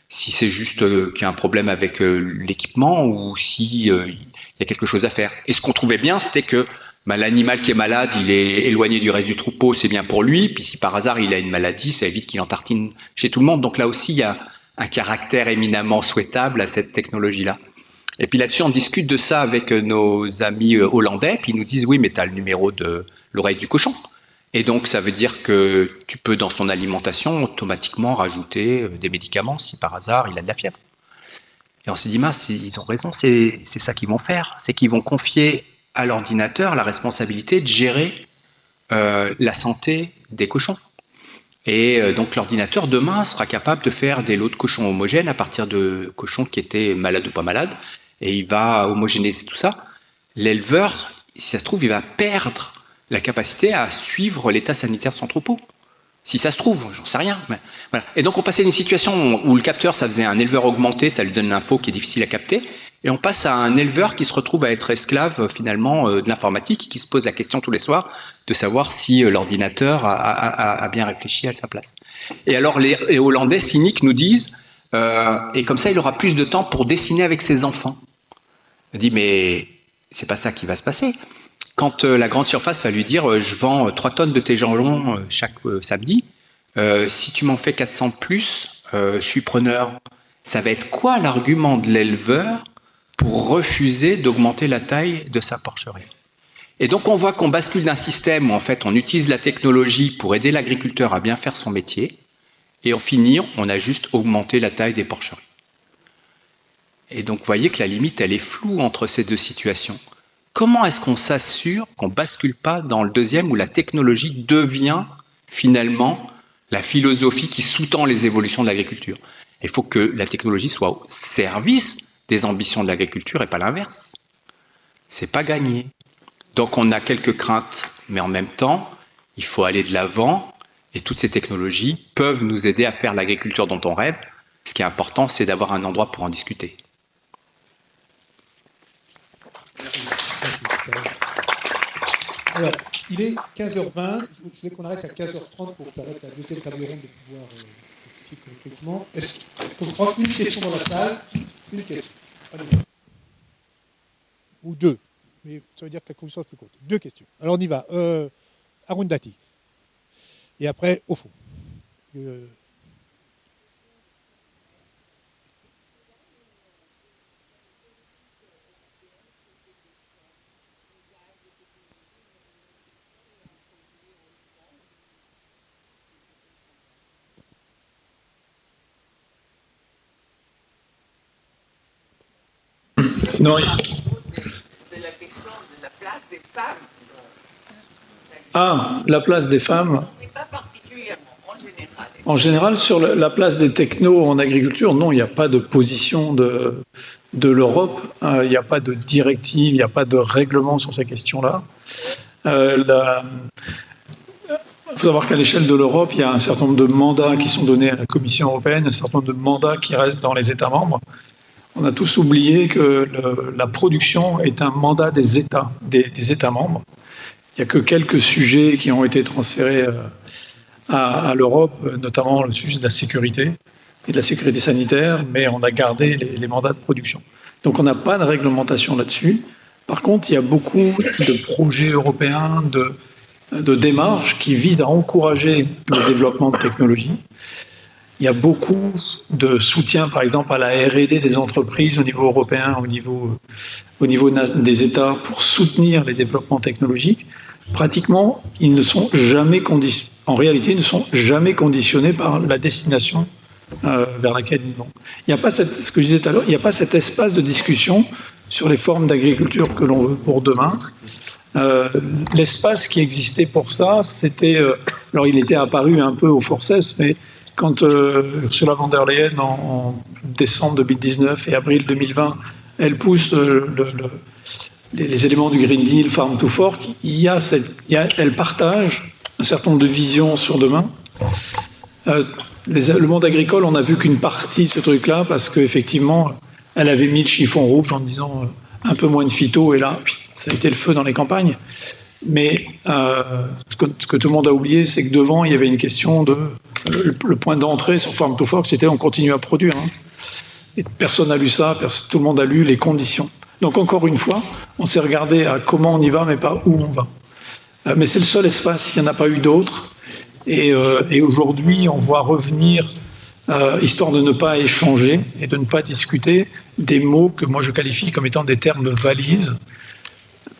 si c'est juste qu'il y a un problème avec l'équipement ou s'il y a quelque chose à faire. Et ce qu'on trouvait bien, c'était que l'animal qui est malade, il est éloigné du reste du troupeau, c'est bien pour lui. Puis si par hasard il a une maladie, ça évite qu'il en tartine chez tout le monde. Donc là aussi, il y a caractère éminemment souhaitable à cette technologie-là. Et puis là-dessus, on discute de ça avec nos amis hollandais, puis ils nous disent oui, mais tu as le numéro de l'oreille du cochon. Et donc, ça veut dire que tu peux, dans son alimentation, automatiquement rajouter des médicaments si par hasard il a de la fièvre. Et on s'est dit, mince, ils ont raison, c'est ça qu'ils vont faire. C'est qu'ils vont confier à l'ordinateur la responsabilité de gérer la santé des cochons. Et donc, l'ordinateur, demain, sera capable de faire des lots de cochons homogènes à partir de cochons qui étaient malades ou pas malades. Et il va homogénéiser tout ça. L'éleveur, si ça se trouve, il va perdre la capacité à suivre l'état sanitaire de son troupeau. Si ça se trouve, j'en sais rien. Mais voilà. Et donc on passait d'une situation où le capteur, ça faisait un éleveur augmenté, ça lui donne l'info qui est difficile à capter, et on passe à un éleveur qui se retrouve à être esclave finalement de l'informatique, qui se pose la question tous les soirs de savoir si l'ordinateur a bien réfléchi à sa place. Et alors les Hollandais cyniques nous disent, et comme ça il aura plus de temps pour dessiner avec ses enfants. On dit mais c'est pas ça qui va se passer. Quand la grande surface va lui dire je vends 3 tonnes de tes jambons chaque samedi, si tu m'en fais 400 de plus, je suis preneur. Ça va être quoi l'argument de l'éleveur pour refuser d'augmenter la taille de sa porcherie? Et donc on voit qu'on bascule d'un système où en fait on utilise la technologie pour aider l'agriculteur à bien faire son métier, et en finir, on a juste augmenté la taille des porcheries. Et donc vous voyez que la limite elle est floue entre ces deux situations. Comment est-ce qu'on s'assure qu'on ne bascule pas dans le deuxième où la technologie devient finalement la philosophie qui sous-tend les évolutions de l'agriculture? Il faut que la technologie soit au service des ambitions de l'agriculture et pas l'inverse. C'est pas gagné. Donc on a quelques craintes, mais en même temps, il faut aller de l'avant et toutes ces technologies peuvent nous aider à faire l'agriculture dont on rêve. Ce qui est important, c'est d'avoir un endroit pour en discuter. Alors, il est 15h20. Je voulais qu'on arrête à 15h30 pour permettre à la deuxième table ronde de pouvoir officier correctement. Est-ce qu'on prend une question dans la salle? Une question. Allez. Ou deux. Mais ça veut dire que la commission est plus courte. 2 questions. Alors, on y va. Arundhati. Et après, au fond. Non. De la question de la place des femmes. Ah, la place des femmes. Mais pas particulièrement, en général. En général, sur la place des technos en agriculture, non, il n'y a pas de position de l'Europe, il n'y a pas de directive, il n'y a pas de règlement sur ces questions-là. Il faut savoir qu'à l'échelle de l'Europe, il y a un certain nombre de mandats qui sont donnés à la Commission européenne, un certain nombre de mandats qui restent dans les États membres. On a tous oublié que la production est un mandat des États membres. Il n'y a que quelques sujets qui ont été transférés à l'Europe, notamment le sujet de la sécurité et de la sécurité sanitaire, mais on a gardé les mandats de production. Donc on n'a pas de réglementation là-dessus. Par contre, il y a beaucoup de projets européens, de démarches qui visent à encourager le développement de technologies. Il y a beaucoup de soutien, par exemple, à la R&D des entreprises au niveau européen, au niveau des États, pour soutenir les développements technologiques. Pratiquement, ils ne sont jamais en réalité, ils ne sont jamais conditionnés par la destination vers laquelle ils vont. Il n'y a pas ce que je disais tout à l'heure, il n'y a pas cet espace de discussion sur les formes d'agriculture que l'on veut pour demain. L'espace qui existait pour ça, c'était... alors, il était apparu un peu au forceps, mais quand Ursula von der Leyen, en décembre 2019 et avril 2020, elle pousse les éléments du Green Deal, Farm to Fork, elle partage un certain nombre de visions sur demain. Le monde agricole, on n'a vu qu'une partie de ce truc-là, parce qu'effectivement, elle avait mis le chiffon rouge en disant un peu moins de phyto, et là, ça a été le feu dans les campagnes. Mais ce que tout le monde a oublié, c'est que devant, il y avait une question de... Le point d'entrée sur Farm to Fork, c'était on continue à produire. Hein. Et personne n'a lu ça, tout le monde a lu les conditions. Donc encore une fois, on s'est regardé à comment on y va, mais pas où on va. Mais c'est le seul espace, il n'y en a pas eu d'autres. Et aujourd'hui, on voit revenir histoire de ne pas échanger et de ne pas discuter des mots que moi je qualifie comme étant des termes valises.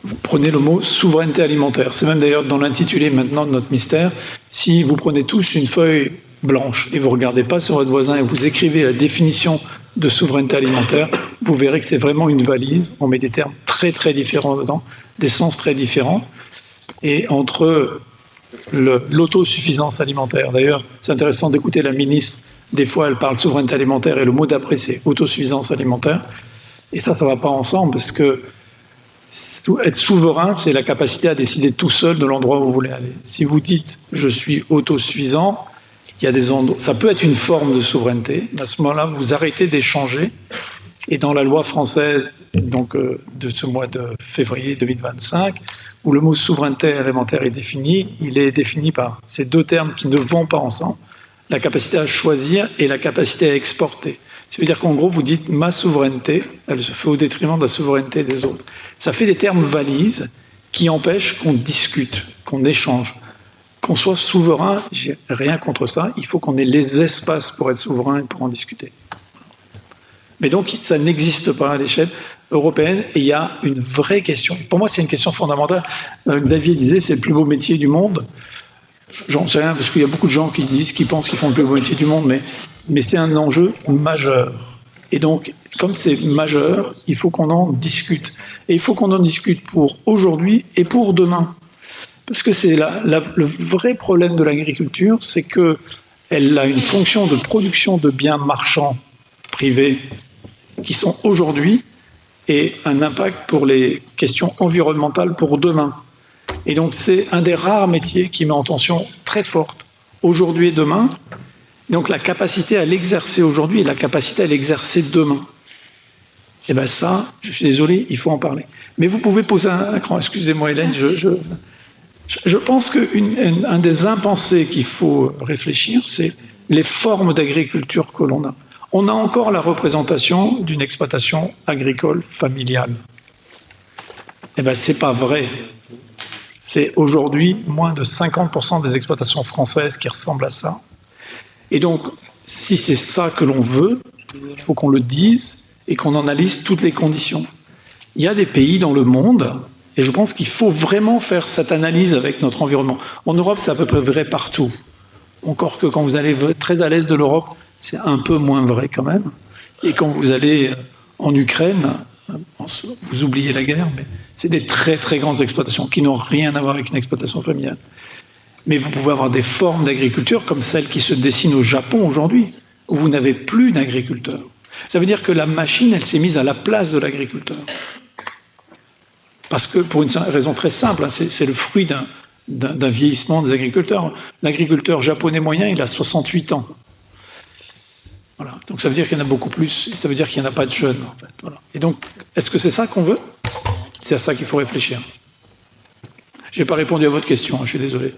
Vous prenez le mot souveraineté alimentaire. C'est même d'ailleurs dans l'intitulé maintenant de notre mystère. Si vous prenez tous une feuille blanche et vous ne regardez pas sur votre voisin et vous écrivez la définition de souveraineté alimentaire, vous verrez que c'est vraiment une valise. On met des termes très très différents dedans, des sens très différents. Et entre l'autosuffisance alimentaire, d'ailleurs, c'est intéressant d'écouter la ministre. Des fois, elle parle de souveraineté alimentaire et le mot d'après, c'est autosuffisance alimentaire. Et ça ne va pas ensemble parce que être souverain, c'est la capacité à décider tout seul de l'endroit où vous voulez aller. Si vous dites « je suis autosuffisant », il y a des endroits, ça peut être une forme de souveraineté. À ce moment-là, vous arrêtez d'échanger. Et dans la loi française donc, de ce mois de février 2025, où le mot souveraineté alimentaire est défini, il est défini par ces deux termes qui ne vont pas ensemble, la capacité à choisir et la capacité à exporter. Ça veut dire qu'en gros, vous dites « ma souveraineté », elle se fait au détriment de la souveraineté des autres. Ça fait des termes valises qui empêchent qu'on discute, qu'on échange. Qu'on soit souverain, j'ai rien contre ça, il faut qu'on ait les espaces pour être souverain et pour en discuter. Mais donc, ça n'existe pas à l'échelle européenne et il y a une vraie question. Pour moi, c'est une question fondamentale. Xavier disait, c'est le plus beau métier du monde. J'en sais rien, parce qu'il y a beaucoup de gens qui pensent qu'ils font le plus beau métier du monde, mais c'est un enjeu majeur. Et donc, comme c'est majeur, il faut qu'on en discute. Et il faut qu'on en discute pour aujourd'hui et pour demain. Parce que c'est le vrai problème de l'agriculture, c'est qu'elle a une fonction de production de biens marchands privés qui sont aujourd'hui et un impact pour les questions environnementales pour demain. Et donc, c'est un des rares métiers qui met en tension très forte aujourd'hui et demain. Donc, la capacité à l'exercer aujourd'hui et la capacité à l'exercer demain. Et bien ça, je suis désolé, il faut en parler. Mais vous pouvez poser un cran. Excusez-moi, Hélène, je pense qu'un des impensés qu'il faut réfléchir, c'est les formes d'agriculture que l'on a. On a encore la représentation d'une exploitation agricole familiale. Eh bien, ce n'est pas vrai. C'est aujourd'hui moins de 50% des exploitations françaises qui ressemblent à ça. Et donc, si c'est ça que l'on veut, il faut qu'on le dise et qu'on analyse toutes les conditions. Il y a des pays dans le monde, et je pense qu'il faut vraiment faire cette analyse avec notre environnement. En Europe, c'est à peu près vrai partout. Encore que quand vous allez très à l'est de l'Europe, c'est un peu moins vrai quand même. Et quand vous allez en Ukraine, vous oubliez la guerre, mais c'est des très très grandes exploitations qui n'ont rien à voir avec une exploitation familiale. Mais vous pouvez avoir des formes d'agriculture comme celles qui se dessinent au Japon aujourd'hui, où vous n'avez plus d'agriculteurs. Ça veut dire que la machine, elle s'est mise à la place de l'agriculteur. Parce que, pour une raison très simple, c'est le fruit d'un vieillissement des agriculteurs. L'agriculteur japonais moyen, il a 68 ans. Voilà. Donc ça veut dire qu'il y en a beaucoup plus, et ça veut dire qu'il n'y en a pas de jeunes. En fait. Voilà. Et donc, est-ce que c'est ça qu'on veut? C'est à ça qu'il faut réfléchir. Je n'ai pas répondu à votre question, je suis désolé.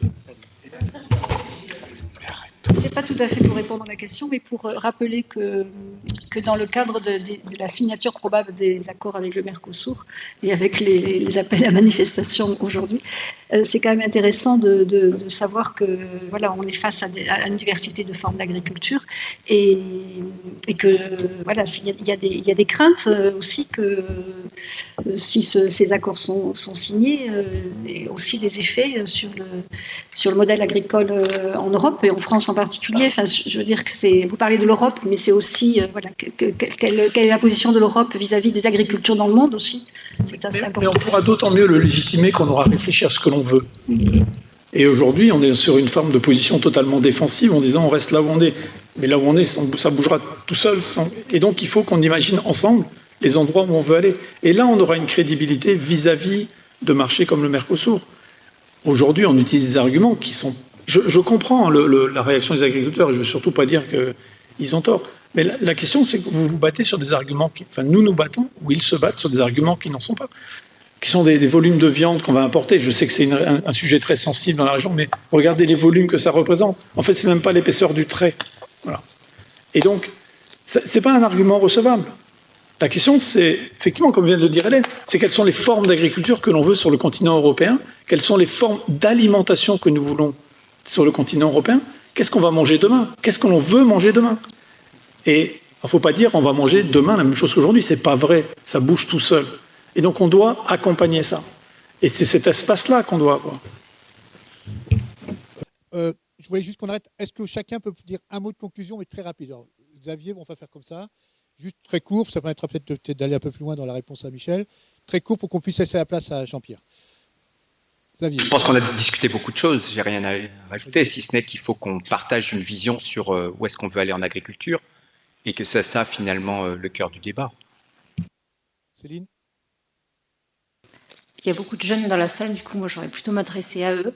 Ce n'est pas tout à fait pour répondre à la question, mais pour rappeler que dans le cadre de la signature probable des accords avec le Mercosur et avec les appels à manifestation aujourd'hui, c'est quand même intéressant de savoir que voilà, on est face à une diversité de formes d'agriculture et que voilà, il y a des craintes aussi que si ces accords sont signés, et aussi des effets sur le modèle agricole en Europe et en France en particulier. Enfin, je veux dire que vous parlez de l'Europe, mais c'est aussi voilà, quelle est la position de l'Europe vis-à-vis des agricultures dans le monde aussi. C'est assez important. Mais on pourra d'autant mieux le légitimer qu'on aura réfléchi à ce que l'on veut. Et aujourd'hui, on est sur une forme de position totalement défensive en disant on reste là où on est. Mais là où on est, ça bougera tout seul. Et donc, il faut qu'on imagine ensemble les endroits où on veut aller. Et là, on aura une crédibilité vis-à-vis de marchés comme le Mercosur. Aujourd'hui, on utilise des arguments qui sont... Je comprends la réaction des agriculteurs et je ne veux surtout pas dire qu'ils ont tort. Mais la question, c'est que vous vous battez sur des arguments enfin, nous battons, ou ils se battent sur des arguments qui n'en sont pas, qui sont des volumes de viande qu'on va importer. Je sais que c'est un sujet très sensible dans la région, mais regardez les volumes que ça représente. En fait, ce n'est même pas l'épaisseur du trait. Voilà. Et donc, ce n'est pas un argument recevable. La question, c'est, effectivement, comme vient de le dire Hélène, c'est quelles sont les formes d'agriculture que l'on veut sur le continent européen, quelles sont les formes d'alimentation que nous voulons sur le continent européen, qu'est-ce qu'on va manger demain, qu'est-ce que l'on veut manger demain. Et il ne faut pas dire on va manger demain la même chose qu'aujourd'hui, c'est pas vrai, ça bouge tout seul. Et donc on doit accompagner ça. Et c'est cet espace-là qu'on doit avoir. Je voulais juste qu'on arrête. Est-ce que chacun peut dire un mot de conclusion, mais très rapide? Alors, Xavier, on va faire comme ça. Juste très court, ça permettra peut-être d'aller un peu plus loin dans la réponse à Michel. Très court pour qu'on puisse laisser la place à Jean-Pierre. Xavier. Je pense qu'on a discuté beaucoup de choses, j'ai rien à rajouter, si ce n'est qu'il faut qu'on partage une vision sur où est-ce qu'on veut aller en agriculture et que c'est ça finalement le cœur du débat. Céline? Il y a beaucoup de jeunes dans la salle, du coup, moi, j'aurais plutôt m'adresser à eux.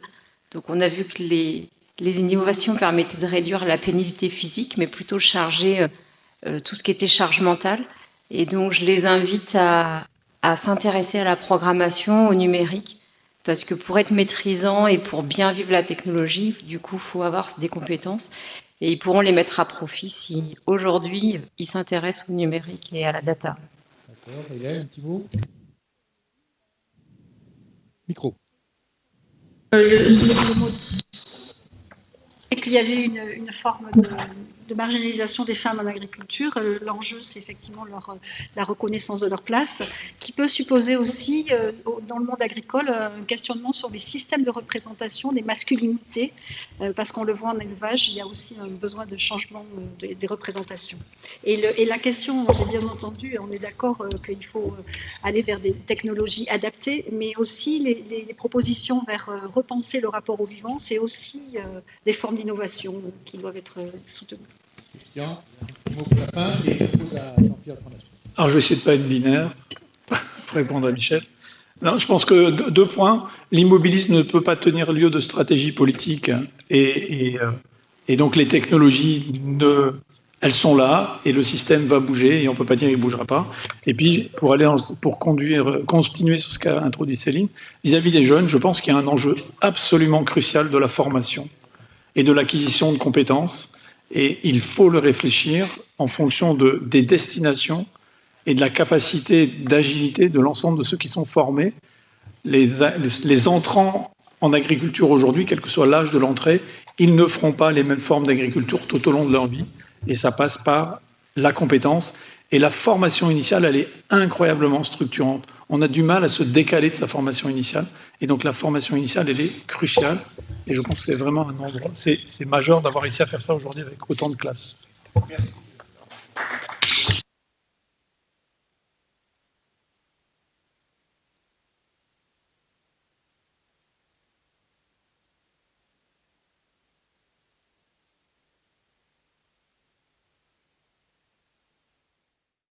Donc, on a vu que les innovations permettaient de réduire la pénibilité physique, mais plutôt charger tout ce qui était charge mentale. Et donc, je les invite à s'intéresser à la programmation, au numérique, parce que pour être maîtrisant et pour bien vivre la technologie, du coup, il faut avoir des compétences. Et ils pourront les mettre à profit si, aujourd'hui, ils s'intéressent au numérique et à la data. D'accord. Hélène, un petit mot? Micro. Le mot et qu'il y avait une forme de marginalisation des femmes en agriculture. L'enjeu, c'est effectivement la reconnaissance de leur place, qui peut supposer aussi, dans le monde agricole, un questionnement sur les systèmes de représentation des masculinités, parce qu'on le voit en élevage, il y a aussi un besoin de changement des représentations. Et la question, j'ai bien entendu, on est d'accord qu'il faut aller vers des technologies adaptées, mais aussi les propositions vers repenser le rapport au vivant, c'est aussi des formes d'innovation qui doivent être soutenues. Christian, un mot pour la fin et je pose à Jean-Pierre de prendre la suite. Alors je vais essayer de ne pas être binaire pour répondre à Michel. Non, je pense que deux points. L'immobilisme ne peut pas tenir lieu de stratégie politique et donc les technologies, elles sont là et le système va bouger et on ne peut pas dire qu'il ne bougera pas. Et puis pour continuer sur ce qu'a introduit Céline, vis-à-vis des jeunes, je pense qu'il y a un enjeu absolument crucial de la formation et de l'acquisition de compétences. Et il faut le réfléchir en fonction des destinations et de la capacité d'agilité de l'ensemble de ceux qui sont formés. Les entrants en agriculture aujourd'hui, quel que soit l'âge de l'entrée, ils ne feront pas les mêmes formes d'agriculture tout au long de leur vie. Et ça passe par la compétence. Et la formation initiale, elle est incroyablement structurante. On a du mal à se décaler de sa formation initiale. Et donc la formation initiale, elle est cruciale. Et je pense que c'est vraiment un endroit, c'est majeur d'avoir réussi à faire ça aujourd'hui avec autant de classes. Merci.